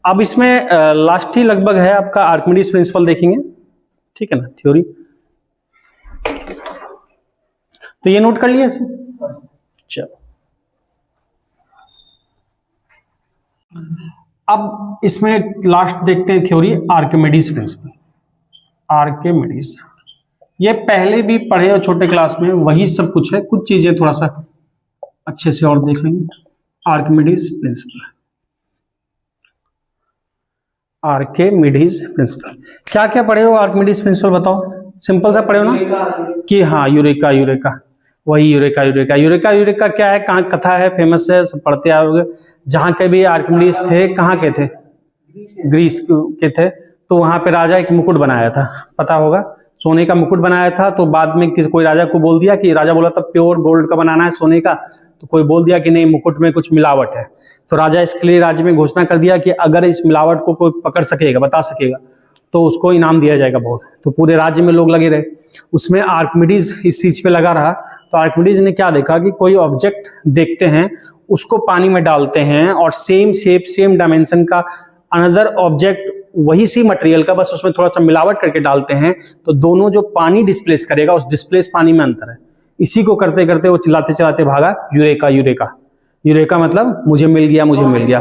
अब इसमें लास्ट ही लगभग है आपका आर्किमिडीज प्रिंसिपल देखेंगे, ठीक है ना, थ्योरी। तो ये नोट कर लिया इसमें, चलो। अब इसमें लास्ट देखते हैं थ्योरी, आर्किमिडीज प्रिंसिपल। आर्किमिडीज ये पहले भी पढ़े और छोटे क्लास में, वही सब कुछ है, कुछ चीजें थोड़ा सा अच्छे से और देख लेंगे। आर्किमिडीज प्रिंसिपल, आर्किमिडीज प्रिंसिपल क्या क्या पढ़े हो, आर्किमिडीज प्रिंसिपल बताओ, सिंपल सा पढ़े हो ना कि हाँ, यूरेका, वही यूरेका क्या है, कहाँ कथा है, फेमस है, सब पढ़ते आओगे। जहां के भी आर्किमिडीज थे, कहाँ के थे, ग्रीस के थे, तो वहां पे राजा एक मुकुट बनाया था, पता होगा, सोने का मुकुट बनाया था। तो बाद में कोई राजा को बोल दिया कि, राजा बोला था प्योर गोल्ड का बनाना है, सोने का, तो कोई बोल दिया कि नहीं, मुकुट में कुछ मिलावट है। तो राजा इसके लिए राज्य में घोषणा कर दिया कि अगर इस मिलावट को कोई पकड़ सकेगा, बता सकेगा, तो उसको इनाम दिया जाएगा बहुत। तो पूरे राज्य में लोग लगे रहे, उसमें आर्किमिडीज इस चीज पे लगा रहा। तो आर्किमिडीज ने क्या देखा कि कोई ऑब्जेक्ट देखते हैं, उसको पानी में डालते हैं, और सेम शेप, सेम डायमेंशन का अनदर ऑब्जेक्ट, वही सी मटेरियल का, बस उसमें थोड़ा सा मिलावट करके डालते हैं, तो दोनों जो पानी डिस्प्लेस करेगा, उस डिस्प्लेस पानी में अंतर है। इसी को करते करते वो चिल्लाते चिल्लाते भागा, यूरेका यूरेका। यूरेका मतलब मुझे मिल गया, मुझे मिल गया।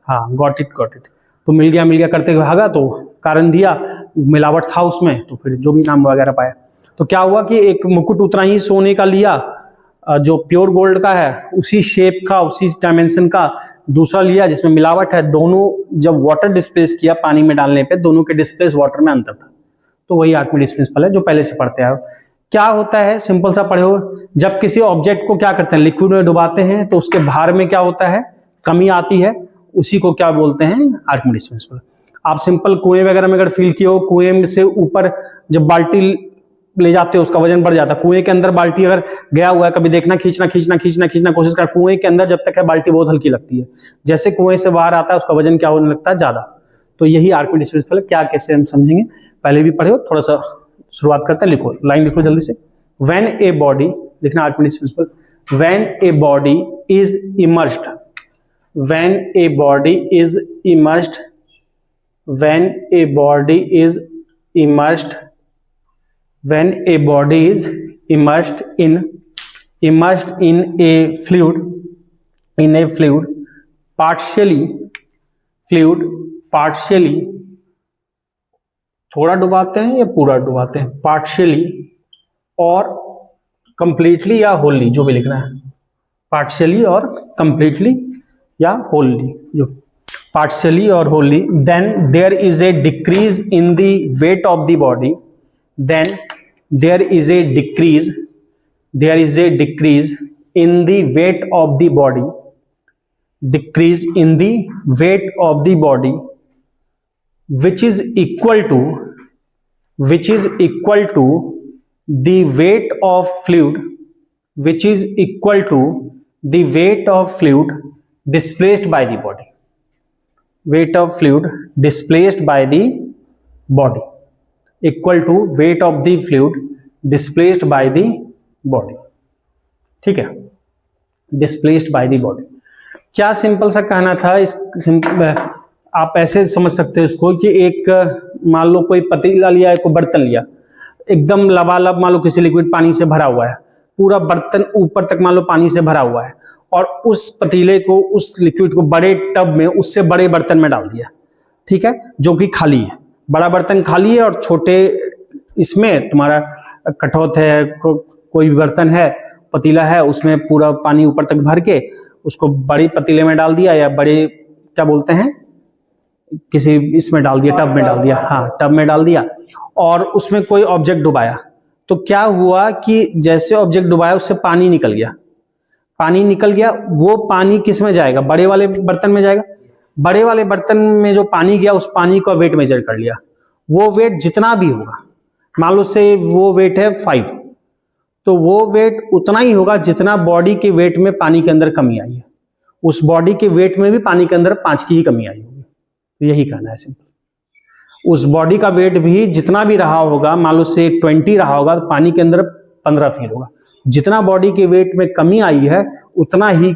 हाँ, गॉट इट गॉट इट। तो मिल गया करते भागा, तो कारण दिया, मिलावट था उसमें, तो फिर जो भी नाम वगैरह पाया। तो क्या हुआ कि एक मुकुट उतना ही सोने का लिया जो प्योर गोल्ड का है, उसी शेप का, उसी डायमेंशन का दूसरा लिया जिसमें मिलावट है। दोनों जब वाटर डिस्प्लेस किया पानी में डालने पे, दोनों के डिस्प्लेस वाटर में अंतर था। तो वही आर्किमिडीज प्रिंसिपल है जो पहले से पढ़ते आए हो। क्या होता है, सिंपल सा पढ़े हो, जब किसी ऑब्जेक्ट को क्या करते हैं, लिक्विड में डुबाते हैं, तो उसके भार में क्या होता है, कमी आती है, उसी को क्या बोलते हैं, आर्किमिडीज प्रिंसिपल। आप सिंपल कुएं वगैरह में अगर फील किए हो, कुएं में से ऊपर जब बाल्टी ले जाते हो उसका वजन बढ़ जाता है। कुएं के अंदर बाल्टी अगर गया हुआ है, कभी देखना, खींचना कोशिश कर, कुएं के अंदर जब तक है बाल्टी बहुत हल्की लगती है, जैसे कुएं से बाहर आता है उसका वजन क्या होने लगता है, ज्यादा। तो यही आर्किमिडीज प्रिंसिपल है। क्या कैसे हम समझेंगे, पहले भी पढ़े हो, थोड़ा सा शुरुआत करते हैं। लिखो, लाइन लिखो जल्दी से। व्हेन ए बॉडी, लिखना Archimedes principal, when a body is immersed, when a body is immersed, when a body is immersed, when a body is immersed in a fluid, partially थोड़ा डुबाते हैं या पूरा डुबाते हैं, partially और completely या wholly, जो भी लिखना है, partially और completely या wholly, जो partially और wholly, then there is a decrease in the weight of the body, then there is a decrease in the weight of the body, decrease in the weight of the body, which is equal to the weight of fluid, which is equal to the weight of fluid displaced by the body, weight of fluid displaced by the body equal to weight of the fluid displaced by the body। ठीक है, displaced by the body। क्या simple सा कहना था, इस आप ऐसे समझ सकते हो इसको कि एक मान लो कोई पतीला लिया है, कोई बर्तन लिया, एकदम लबालब मान लो किसी लिक्विड पानी से भरा हुआ है, पूरा बर्तन ऊपर तक मान लो पानी से भरा हुआ है, और उस पतीले को, उस लिक्विड को बड़े टब में, उससे बड़े बर्तन में डाल दिया, ठीक है, जो कि खाली है। बड़ा बर्तन खाली है और छोटे इसमें तुम्हारा कठौत है, कोई भी बर्तन है, पतीला है, उसमें पूरा पानी ऊपर तक भर के उसको बड़ी पतीले में डाल दिया, या बड़े क्या बोलते हैं, किसी इसमें डाल दिया, टब में डाल दिया, हाँ टब में डाल दिया, और उसमें कोई ऑब्जेक्ट डुबाया। तो क्या हुआ कि जैसे ऑब्जेक्ट डुबाया उससे पानी निकल गया, वो पानी किस में जाएगा, बड़े वाले बर्तन में जाएगा। बड़े वाले बर्तन में जो पानी गया, उस पानी का वेट मेजर कर लिया, वो वेट जितना भी होगा, मान लो से वो वेट है 5, तो वो वेट उतना ही होगा जितना बॉडी के वेट में पानी के अंदर कमी आई है, उस बॉडी के वेट में भी पानी के अंदर 5 की ही कमी आई होगी। तो यही कहना है सिंपल, उस बॉडी का वेट भी जितना भी रहा होगा, मान लो से 20 रहा होगा, तो पानी के अंदर 15 फील होगा। जितना बॉडी के वेट में कमी आई है उतना ही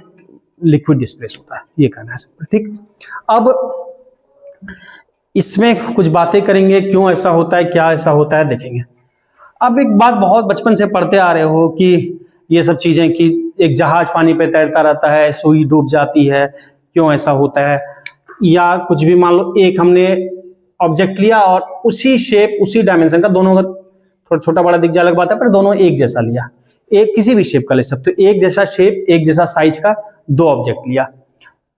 लिक्विड डिस्प्लेस होता है, ये कहना है सिंपल। ठीक, अब इसमें कुछ बातें करेंगे, क्यों ऐसा होता है, क्या ऐसा होता है, देखेंगे। अब एक बात बहुत बचपन से पढ़ते आ रहे हो कि ये सब चीजें, कि एक जहाज पानी पे तैरता रहता है, सुई डूब जाती है, क्यों ऐसा होता है, या कुछ भी मान लो एक हमने ऑब्जेक्ट लिया और उसी शेप, उसी डायमेंशन का, दोनों का थोड़ा छोटा बड़ा दिख जाए अलग बात है, पर दोनों एक जैसा लिया, एक किसी भी शेप का ले सकते हो, एक जैसा शेप, एक जैसा साइज का 2 ऑब्जेक्ट लिया,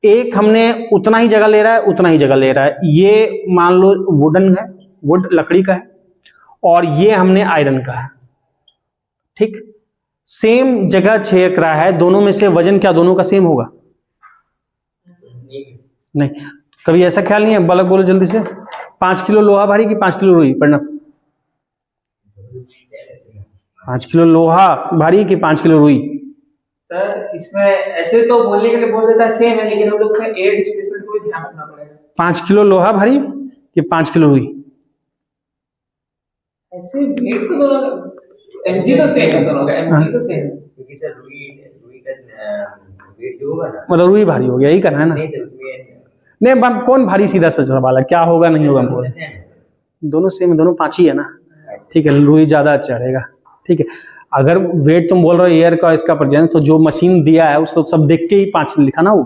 एक हमने उतना ही जगह ले रहा है, ये मान लो वुडन है, वुड लकड़ी का है, और ये हमने आयरन का है। ठीक, सेम जगह छेक रहा है, दोनों में से वजन क्या दोनों का सेम होगा? नहीं, कभी ऐसा ख्याल नहीं है? बालक बोलो जल्दी से, 5 किलो लोहा भारी कि 5 किलो रुई? पढ़ना, 5 किलो लोहा भारी कि 5 किलो रुई? सर इसमें ऐसे तो बोलने के लिए बोल देता है सेम है, लेकिन हम लोग से एयर डिस्प्लेसमेंट को भी ध्यान रखना पड़ेगा। 5 किलो लोहा भारी कि 5 किलो रुई? ऐसे वेट तो दोनों का एमजी तो सेम है, दोनों का एमजी तो सेम है, क्योंकि सर रुई का वेट जो होगा ना, मतलब रुई भारी हो गया, यही करना है ना? नहीं सर, उसमें नहीं, कौन भारी, सीधा सा सवाल है, क्या होगा नहीं होगा, बोल दोनों सेम, दोनों 5 ही है ना। ठीक है, रुई ज्यादा अच्छा रहेगा। ठीक है, अगर वेट तुम बोल रहे हो एयर का इसका प्रेजेंस, तो जो मशीन दिया है उसको सब देख के ही 5 लिखा ना वो।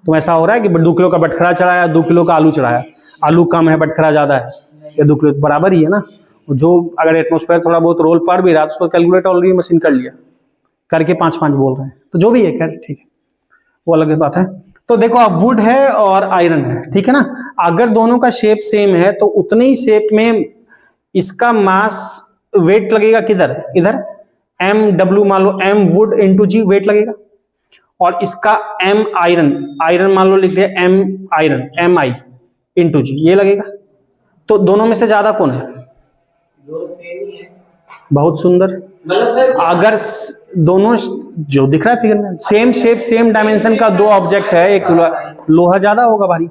तो ऐसा हो रहा है कि 2 किलो का बटखरा चढ़ाया, 2 किलो का आलू चढ़ाया, आलू कम है बटखरा ज्यादा है, ये 2 किलो बराबर ही है ना। जो अगर एटमॉस्फेयर थोड़ा बहुत रोल पड़ भी रहा है तो उसको कैलकुलेट ऑलरेडी मशीन कर लिया, करके 5-5 बोल रहे हैं। तो जो भी है खैर ठीक है, वो अलग बात है। तो देखो अब वुड है और आयरन है, ठीक है ना। अगर दोनों का शेप सेम है तो उतने ही शेप में इसका मास वेट लगेगा किधर, इधर एम डब्ल्यू, मान लो M would into G weight लगेगा, और इसका एम आयरन, आयरन मान लो लिख लिया am Iron, M I into जी ये लगेगा। तो दोनों में से ज्यादा कौन है? दो सेम ही है। बहुत सुंदर। मतलब सर अगर दोनों जो दिख रहा है फिगर में सेम शेप सेम डायमेंशन का दो ऑब्जेक्ट है, एक लोहा ज्यादा होगा भारी,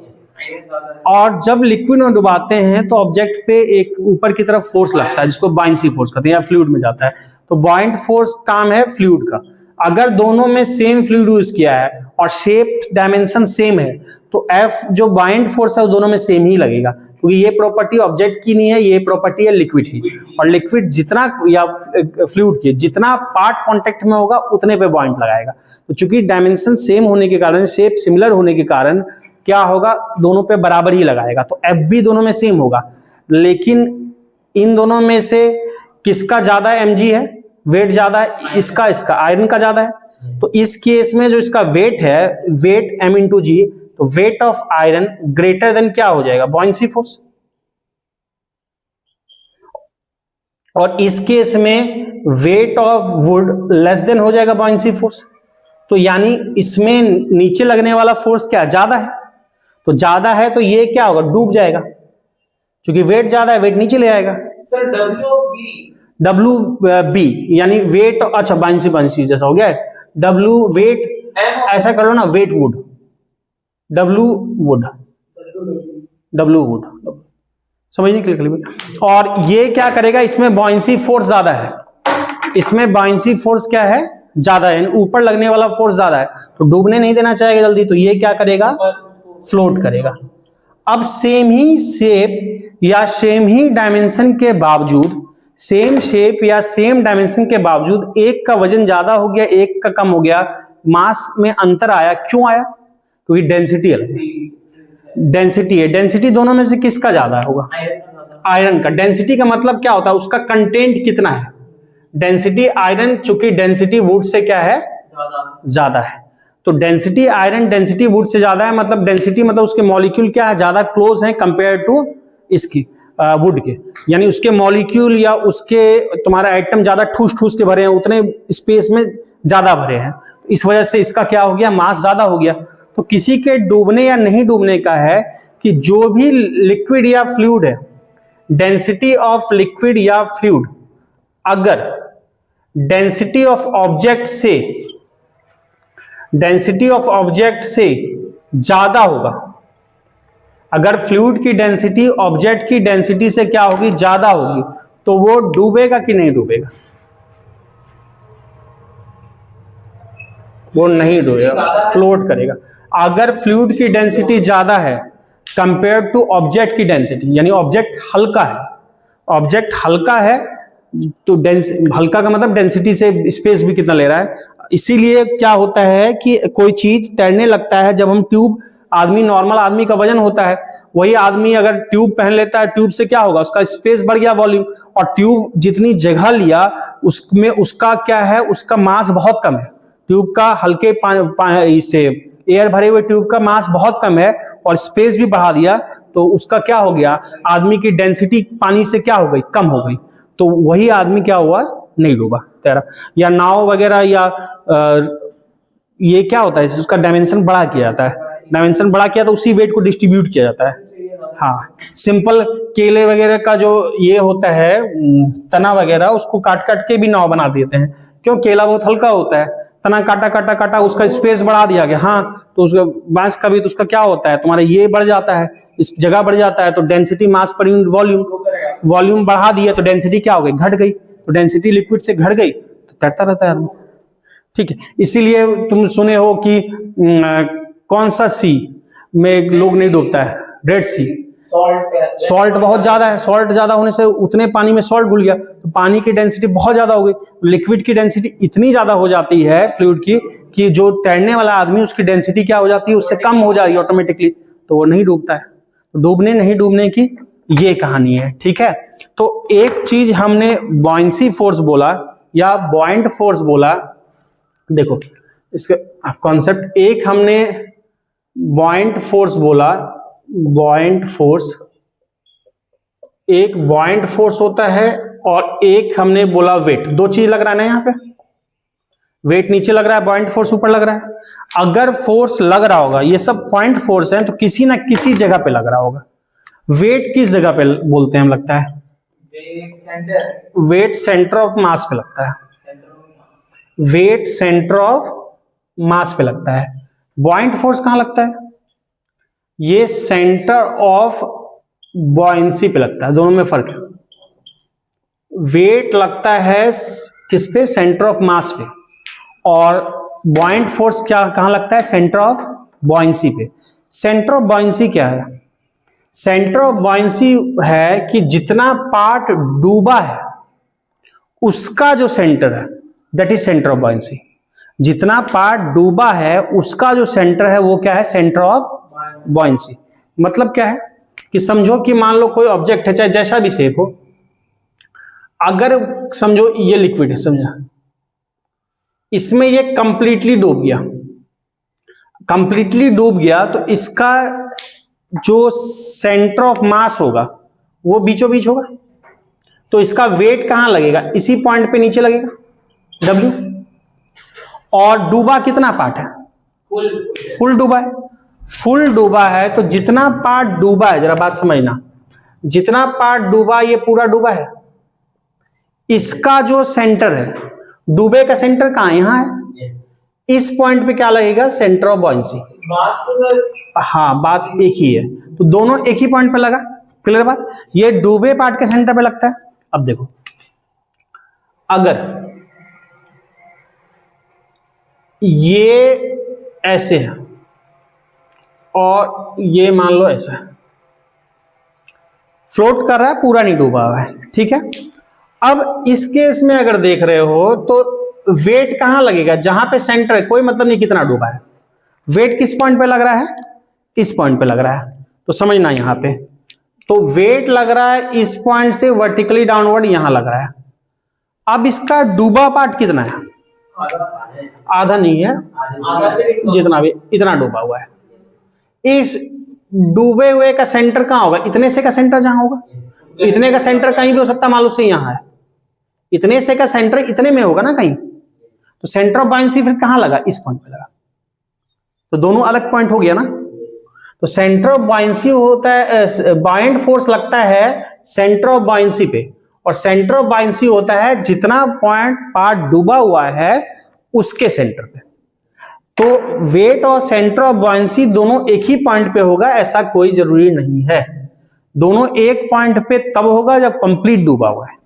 और जब लिक्विड में डुबाते हैं तो ऑब्जेक्ट पे एक ऊपर की तरफ फोर्स लगता है जिसको बाइंसी फोर्स कहते हैं, या फ्लूइड में जाता है। तो बॉइंट फोर्स काम है फ्लूइड का। अगर दोनों में सेम फ्लूइड यूज किया है और शेप डायमेंशन सेम है तो एफ जो बाइंड फोर्स है वो दोनों में सेम ही लगेगा, क्योंकि ये प्रॉपर्टी ऑब्जेक्ट की नहीं है, ये प्रॉपर्टी है लिक्विड की। और लिक्विड जितना या फ्लूइड की जितना पार्ट कांटेक्ट में होगा उतने पे बॉइंट लगाएगा। तो चूंकि डायमेंशन सेम होने के कारण, शेप सिमिलर होने के कारण क्या होगा, दोनों पे बराबर ही लगाएगा। तो एफ भी दोनों में सेम होगा, लेकिन इन दोनों में से किसका ज्यादा एमजी है, वेट ज्यादा है, इसका आयरन का ज्यादा है। तो इस केस में जो इसका वेट है, वेट एम इंटू जी, तो weight of iron greater than क्या हो जाएगा, बॉयंसी फोर्स। और इस केस में weight of would less than हो जाएगा बॉयंसी फोर्स। तो यानी इसमें नीचे लगने वाला फोर्स क्या ज्यादा है, तो ज्यादा है तो ये क्या होगा, डूब जाएगा, क्योंकि वेट ज्यादा है, वेट नीचे ले आएगा। सर डब्ल्यू बी यानी वेट, अच्छा बाइंसी जैसा हो गया है, डब्ल्यू वेट, ऐसा कर लो ना, वेट वुड, डब्ल्यू वुड, समझने के लिए। और ये क्या करेगा, इसमें बॉयंसी फोर्स ज्यादा है, इसमें बॉयंसी फोर्स क्या है, ज्यादा है, ऊपर लगने वाला फोर्स ज्यादा है, तो डूबने नहीं देना चाहेगा जल्दी, तो ये क्या करेगा, फ्लोट करेगा। अब सेम ही शेप या सेम ही डायमेंशन के बावजूद, सेम शेप या सेम डायमेंशन के बावजूद एक का वजन ज्यादा हो गया, एक का कम हो गया, मास में अंतर आया। क्यों आया, क्योंकि डेंसिटी अलग है, डेंसिटी है। डेंसिटी दोनों में से किसका ज्यादा होगा, आयरन का। डेंसिटी का मतलब क्या होता है, उसका कंटेंट कितना है, डेंसिटी आयरन, चूंकि डेंसिटी वुड से क्या है, ज्यादा है। तो density iron density would say ज्यादा है, मतलब डेंसिटी मतलब उसके मॉलिक्यूल क्या है, ज्यादा क्लोज है कंपेयर टू इसकी वुड के, यानी उसके मॉलिक्यूल या उसके तुम्हारा एटम ज्यादा ठूस ठूस के भरे हैं, उतने स्पेस में ज्यादा भरे हैं, इस वजह से इसका क्या हो गया, मास ज्यादा हो गया। तो किसी के डूबने या नहीं डूबने का है कि जो भी लिक्विड या फ्लूइड है, डेंसिटी ऑफ लिक्विड या फ्लूइड अगर डेंसिटी ऑफ ऑब्जेक्ट से ज्यादा होगा, अगर फ्लूइड की डेंसिटी ऑब्जेक्ट की डेंसिटी से क्या होगी, ज्यादा होगी, तो वो डूबेगा कि नहीं डूबेगा, वो नहीं डूबेगा, फ्लोट करेगा। अगर फ्लूइड की डेंसिटी ज्यादा है कंपेयर टू ऑब्जेक्ट की डेंसिटी, यानी ऑब्जेक्ट हल्का है, ऑब्जेक्ट हल्का है तो हल्का का मतलब डेंसिटी से स्पेस भी कितना ले रहा है। इसीलिए क्या होता है कि कोई चीज तैरने लगता है, जब हम ट्यूब, आदमी नॉर्मल आदमी का वजन होता है, वही आदमी अगर ट्यूब पहन लेता है, ट्यूब से क्या होगा, उसका स्पेस बढ़ गया, वॉल्यूम, और ट्यूब जितनी जगह लिया उसमें उसका क्या है, उसका मास बहुत कम है। ट्यूब का हल्के इससे एयर भरे हुए ट्यूब का मास बहुत कम है और स्पेस भी बढ़ा दिया, तो उसका क्या हो गया, आदमी की डेंसिटी पानी से क्या हो गई, कम हो गई, तो वही आदमी क्या हुआ, नहीं डूबा, तैरा। या नाव वगैरह या ये क्या होता है, उसका डायमेंशन बड़ा किया जाता है, डायमेंशन बड़ा किया तो उसी वेट को डिस्ट्रीब्यूट किया जाता है। हाँ, सिंपल केले वगैरह का जो ये होता है तना वगैरह, उसको काट काट के भी नाव बना देते हैं, क्यों, केला बहुत हल्का होता है, तना काटा काटा काटा उसका स्पेस बढ़ा दिया गया। हाँ, तो उसका बांस का भी तो उसका क्या होता है, तुम्हारा ये बढ़ जाता है, इस जगह बढ़ जाता है, तो density mass per unit volume बढ़ा दिया तो डेंसिटी क्या हो गई, घट गई, तो डेंसिटी लिक्विड से घट गई तो तैरता रहता है आदमी। ठीक है, इसीलिए तुम सुने हो कि कौन सा सी में लोग नहीं डूबता है, रेड सी, सॉल्ट बहुत ज्यादा है, सॉल्ट ज्यादा होने से उतने पानी में सॉल्ट घुल गया तो पानी की डेंसिटी बहुत ज्यादा हो गई, लिक्विड की डेंसिटी इतनी ज्यादा हो जाती है फ्लूइड की कि जो तैरने वाला आदमी उसकी डेंसिटी क्या हो जाती है, उससे कम हो जाती है ऑटोमेटिकली, तो वो नहीं डूबता है। डूबने नहीं डूबने की ये कहानी है, ठीक है। तो एक चीज हमने बॉयंसी फोर्स बोला या बॉयंट फोर्स बोला, देखो इसका कॉन्सेप्ट, एक हमने बॉयंट फोर्स बोला, बॉयंट फोर्स, एक बॉयंट फोर्स होता है और एक हमने बोला वेट। दो चीज लग रहा है ना यहाँ पे, वेट नीचे लग रहा है, बॉयंट फोर्स ऊपर लग रहा है। अगर फोर्स लग रहा होगा, ये सब पॉइंट फोर्स है, तो किसी ना किसी जगह पे लग रहा होगा। वेट किस जगह पे बोलते हैं हम, लगता है वेट सेंटर ऑफ मास पे लगता है, वेट सेंटर ऑफ मास पे लगता है। बॉयंट फोर्स कहां लगता है, ये सेंटर ऑफ बॉयंसी पे लगता है, दोनों में फर्क है। वेट लगता है किस पे, सेंटर ऑफ मास पे, और बॉयंट फोर्स क्या कहां लगता है, सेंटर ऑफ बॉयंसी पे। सेंटर ऑफ बॉयंसी क्या है, सेंटर ऑफ बॉयंसी है कि जितना पार्ट डूबा है उसका जो सेंटर है, that is centre of buoyancy. जितना पार्ट डूबा है उसका जो सेंटर है वो क्या है, सेंटर ऑफ बॉयंसी। मतलब क्या है कि समझो कि मान लो कोई ऑब्जेक्ट है, चाहे जैसा भी शेप हो, अगर समझो ये लिक्विड है, समझा, इसमें ये कंप्लीटली डूब गया, कंप्लीटली डूब गया, तो इसका जो सेंटर ऑफ मास होगा वो बीचों बीच होगा, तो इसका वेट कहां लगेगा, इसी पॉइंट पे नीचे लगेगा, W। और डूबा कितना पार्ट है, फुल डूबा है, फुल डूबा है, तो जितना पार्ट डूबा है, जरा बात समझना, जितना पार्ट डूबा ये पूरा डूबा है, इसका जो सेंटर है, डूबे का सेंटर कहां है, यहां है, इस पॉइंट पे क्या लगेगा, सेंटर ऑफ बॉयंसी। बात तो सर, हाँ बात एक ही है, तो दोनों एक ही पॉइंट पे लगा, क्लियर बात। ये डूबे पार्ट के सेंटर पे लगता है। अब देखो, अगर ये ऐसे है और ये मान लो ऐसा है, फ्लोट कर रहा है, पूरा नहीं डूबा हुआ है, ठीक है। अब इस केस में अगर देख रहे हो तो वेट कहां लगेगा, जहां पे सेंटर है, कोई मतलब नहीं कितना डूबा है, वेट किस पॉइंट पे लग रहा है, इस पॉइंट पे लग रहा है, तो समझना यहां पे, तो वेट लग रहा है इस पॉइंट से वर्टिकली डाउनवर्ड यहां लग रहा है। अब इसका डूबा पार्ट कितना है, आधा नहीं है, जितना भी इतना डूबा हुआ है। इस डूबे हुए का सेंटर कहां होगा, इतने से का सेंटर जहां होगा, इतने का सेंटर कहीं भी हो सकता है, मान लो से यहां है, इतने से का सेंटर इतने में होगा ना कहीं, तो सेंटर ऑफ बॉयंसी फिर कहां लगा, इस पॉइंट पे लगा, तो दोनों अलग पॉइंट हो गया ना। तो सेंटर ऑफ बॉयंसी होता है, बॉयंट फोर्स लगता है सेंटर ऑफ बॉयंसी पे, और सेंटर ऑफ बॉयंसी होता है जितना पॉइंट पार्ट डूबा हुआ है उसके सेंटर पे। तो वेट और सेंटर ऑफ बॉयंसी दोनों एक ही पॉइंट पे होगा, ऐसा कोई जरूरी नहीं है। दोनों एक पॉइंट पे तब होगा जब कंप्लीट डूबा हुआ है,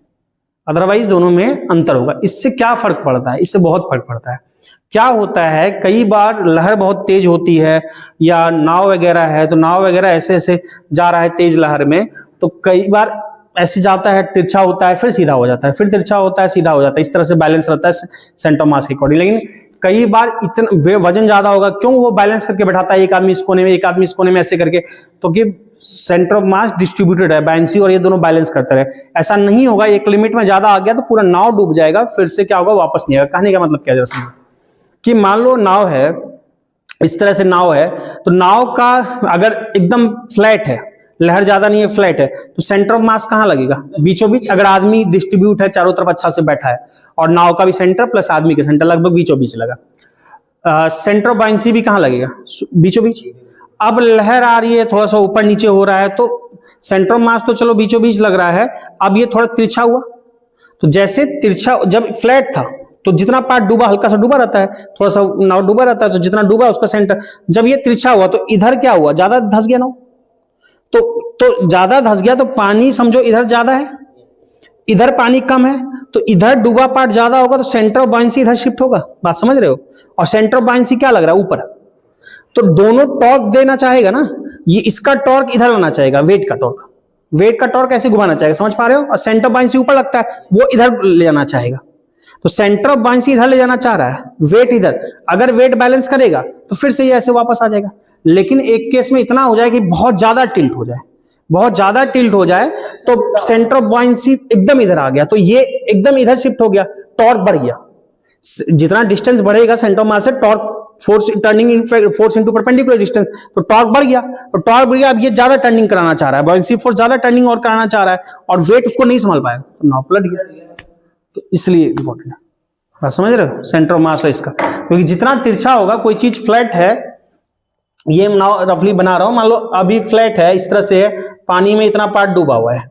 अदरवाइज दोनों में अंतर होगा। इससे क्या फर्क पड़ता है, इससे बहुत फर्क पड़ता है। क्या होता है, कई बार लहर बहुत तेज होती है या नाव वगैरह है, तो नाव वगैरह ऐसे ऐसे जा रहा है तेज लहर में, तो कई बार ऐसे जाता है, तिरछा होता है, फिर सीधा हो जाता है, फिर तिरछा होता है, सीधा हो जाता है, इस तरह से बैलेंस रहता है सेंटर ऑफ मास के अकॉर्डिंग। लेकिन कई बार इतना वजन ज्यादा होगा, क्यों, वो बैलेंस करके बैठाता है, एक आदमी इस कोने में, एक आदमी इस कोने में, ऐसे करके, तो कि सेंटर ऑफ मास डिस्ट्रीब्यूटेड है, बॉयंसी और ये दोनों बैलेंस करते रहे। ऐसा नहीं होगा, एक लिमिट में ज्यादा आ गया तो पूरा नाव डूब जाएगा, फिर से क्या होगा, वापस नहीं आएगा। कहने का मतलब क्या, जरा समझो कि मान लो नाव है, इस तरह से नाव है, तो नाव का अगर एकदम फ्लैट है, लहर ज्यादा नहीं है, फ्लैट है, तो सेंटर ऑफ मास कहां लगेगा, बीचों बीच। अगर आदमी डिस्ट्रीब्यूट है, चारों तरफ अच्छा से बैठा है, और नाव का भी सेंटर प्लस आदमी का सेंटर लगभग बीचों बीच लगा, सेंटर ऑफ बॉयंसी भी कहां लगेगा, बीचों बीच। अब लहर आ रही है, थोड़ा सा ऊपर नीचे हो रहा है, तो सेंटर ऑफ मास तो चलो बीचों बीच लग रहा है, अब ये थोड़ा तिरछा हुआ, तो जैसे तिरछा, जब फ्लैट था तो जितना पार्ट डूबा, हल्का सा डूबा रहता है, थोड़ा सा नाव डूबा रहता है, तो जितना डूबा उसका सेंटर, जब ये तिरछा हुआ तो इधर क्या हुआ, ज्यादा धंस गया नाव, तो ज्यादा धंस गया, तो पानी समझो इधर ज्यादा है, इधर पानी कम है, तो इधर डूबा पार्ट ज्यादा होगा, तो सेंटर ऑफ बॉयंसी इधर शिफ्ट होगा। बात समझ रहे हो। और सेंटर ऑफ बॉयंसी क्या लग रहा है, ऊपर, तो दोनों टॉर्क देना चाहेगा ना, ये इसका टॉर्क इधर लाना चाहेगा, वेट का टॉर्क, वेट का टॉर्क ऐसे घुमाना चाहेगा, समझ पा रहे हो, और सेंटर ऑफ बायंसी ऊपर लगता है, वो इधर ले जाना चाहेगा। तो सेंटर ऑफ बायंसी इधर ले जाना चाह रहा है, वेट इधर, अगर वेट बैलेंस करेगा तो फिर से ये ऐसे वापस आ जाएगा। लेकिन एक केस में इतना हो जाए कि बहुत ज्यादा टिल्ट हो जाए, बहुत ज्यादा टिल्ट हो जाए तो सेंटर ऑफ बायंसी एकदम इधर आ गया, तो ये एकदम इधर शिफ्ट हो गया, टॉर्क बढ़ गया। जितना डिस्टेंस बढ़ेगा सेंटर ऑफ मास से, torque force turning in force into perpendicular distance, तो टॉर्क बढ़ गया, तो टॉर्क बढ़ गया। अब ये ज्यादा टर्निंग कराना चाह रहा है, बायंसी फोर्स ज्यादा टर्निंग और कराना चाह रहा है, और वेट उसको नहीं संभाल पाएगा, तो नाव पलट गया। तो इसलिए इंपॉर्टेंट है, बात समझ रहे हो, सेंटर ऑफ मास है इसका, क्योंकि जितना तिरछा होगा, कोई चीज फ्लैट है, ये नाव रफली बना रहा हूं, मान लो अभी फ्लैट है, इस तरह से है, पानी में इतना पार्ट डूबा हुआ है,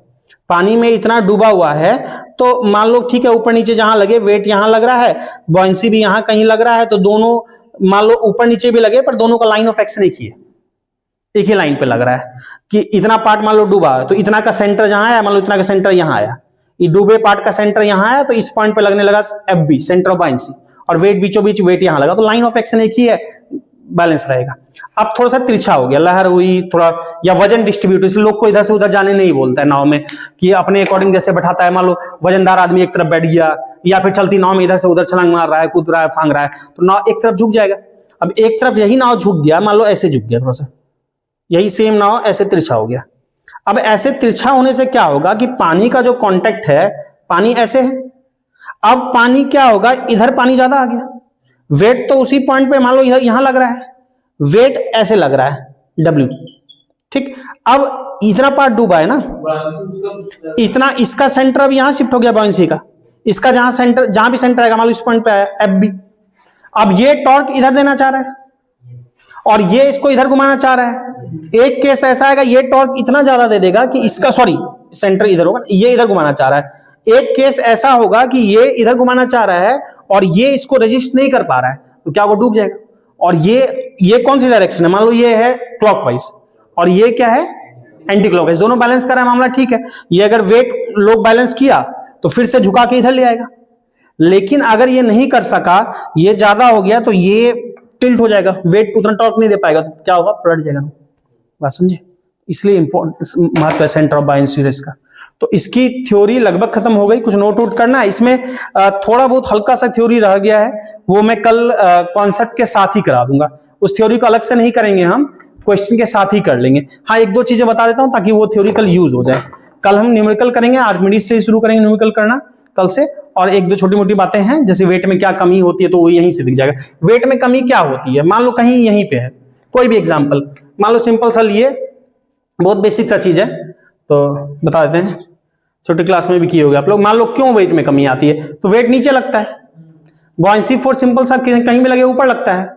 पानी में इतना डूबा हुआ है, तो मान लो ठीक है, ऊपर नीचे जहां लगे, वेट यहां लग रहा है, बॉयंसी भी यहां कहीं लग रहा है, तो दोनों मान लो ऊपर नीचे भी लगे, पर दोनों का लाइन ऑफ एक्शन एक ही है, एक ही लाइन पे लग रहा है कि इतना पार्ट मान लो डूबा है, तो इतना का सेंटर जहां है, मान लो इतना का सेंटर यहां आया, ये डूबे पार्ट का सेंटर यहां है, तो इस पॉइंट पे लगने लगा FB, सेंटर ऑफ बायंसी, और वेट बीचों बीच वेट यहां लगा, तो लाइन ऑफ एक्शन एक ही है, बैलेंस रहेगा। अब थोड़ा सा तिरछा हो गया, लहर हुई थोड़ा, या वजन डिस्ट्रीब्यूट, इसलिए लोग को इधर से उधर जाने नहीं बोलता है नाव में, कि अपने अकॉर्डिंग जैसे बैठाता है, मान लो वजनदार आदमी एक तरफ बैठ गया, या फिर चलती नाव में इधर से उधर छलांग मार रहा है, कूद रहा है, फांग रहा है, तो नाव एक तरफ झुक जाएगा। अब एक तरफ यही नाव झुक गया, मान लो ऐसे झुक गया थोड़ा सा, यही सेम नाव ऐसे तिरछा हो गया। अब ऐसे तिरछा होने से क्या होगा कि पानी का जो कांटेक्ट है, पानी ऐसे है, अब पानी क्या होगा, इधर पानी ज्यादा आ गया, वेट तो उसी पॉइंट पे मान लो यहां लग रहा है, वेट ऐसे लग रहा है W, ठीक। अब इतना पार्ट डूबा है ना, इतना, इसका सेंटर अब यहां शिफ्ट हो गया बॉयंसी का, इसका जहां सेंटर, जहां भी सेंटर आएगा मान लो इस पॉइंट पे आया FB, अब ये टॉर्क इधर देना चाह रहा है, और ये इसको इधर घुमाना चाह रहा है। एक केस ऐसा आएगा, ये टॉर्क इतना ज्यादा दे देगा कि इसका, सॉरी सेंटर इधर होगा, ये इधर घुमाना चाह रहा है। एक केस ऐसा होगा कि ये इधर घुमाना चाह रहा है, और ये इसको रेजिस्ट नहीं कर पा रहा है, तो क्या वो डूब जाएगा। और ये कौन सी डायरेक्शन है, मान लो ये है क्लॉकवाइज, और ये क्या है एंटी क्लॉकवाइज, दोनों बैलेंस कर रहा है मामला, ठीक है। ये अगर वेट लोग बैलेंस किया तो फिर से झुका के इधर ले आएगा, लेकिन अगर ये नहीं कर सका, ये ज्यादा हो गया, तो ये टिल्ट हो जाएगा, वेट उतना टॉर्क नहीं दे पाएगा, तो क्या होगा, पलट जाएगा। बात समझे, इसलिए इंपॉर्टेंट महत्व है सेंटर ऑफ बायंसी का। तो इसकी थ्योरी लगभग खत्म हो गई, कुछ नोट आउट करना है इसमें, थोड़ा बहुत हल्का सा थ्योरी रह गया है, वो मैं कल कॉन्सेप्ट के साथ ही करा दूंगा, उस थ्योरी को अलग से नहीं करेंगे, हम क्वेश्चन के साथ ही कर लेंगे। हाँ, एक दो चीजें बता देता हूं ताकि वो थ्योरी कल यूज हो जाए। कल हम न्यूमेरिकल करेंगे, आर्किमिडीज से शुरू करेंगे न्यूमेरिकल करना कल से, और एक दो छोटी मोटी बातें हैं, जैसे वेट में क्या कमी होती है, तो वो यहीं से दिख जाएगा। वेट में कमी क्या होती है, मान लो कहीं यहीं पे है, कोई भी एग्जाम्पल, मान लो सिंपल सा लिए, बहुत बेसिक सा चीज है, तो बता देते हैं, छोटी क्लास में भी किए होंगे आप लोग। मान लो क्यों वेट में कमी आती है, तो वेट नीचे लगता है, बॉयंसी फोर्स सिंपल सा कहीं में लगे ऊपर लगता है,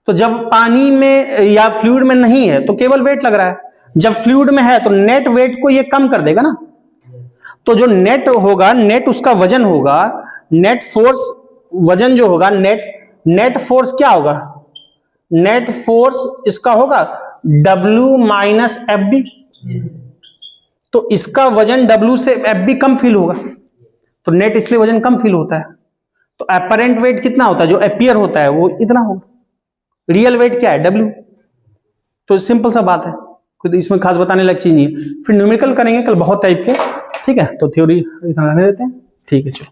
तो जब पानी में या फ्लूइड में नहीं है तो केवल वेट लग रहा है, जब फ्लूइड में है तो नेट वेट को ये कम कर देगा ना, तो जो नेट होगा, नेट उसका वजन होगा, नेट फोर्स वजन जो होगा, नेट फोर्स क्या होगा, नेट फोर्स इसका होगा W माइनस FB, तो इसका वजन W से FB कम फील होगा, तो नेट इसलिए वजन कम फील होता है। तो अपरेंट वेट कितना होता है, जो अपीयर होता है वो इतना होगा, रियल वेट क्या है W। तो सिंपल सा बात है, खुद इसमें खास बताने लायक चीज नहीं है। फिर न्यूमेरिकल करेंगे कल बहुत टाइप के, ठीक है। तो थ्योरी इतना रहने देते हैं, ठीक है, चलो।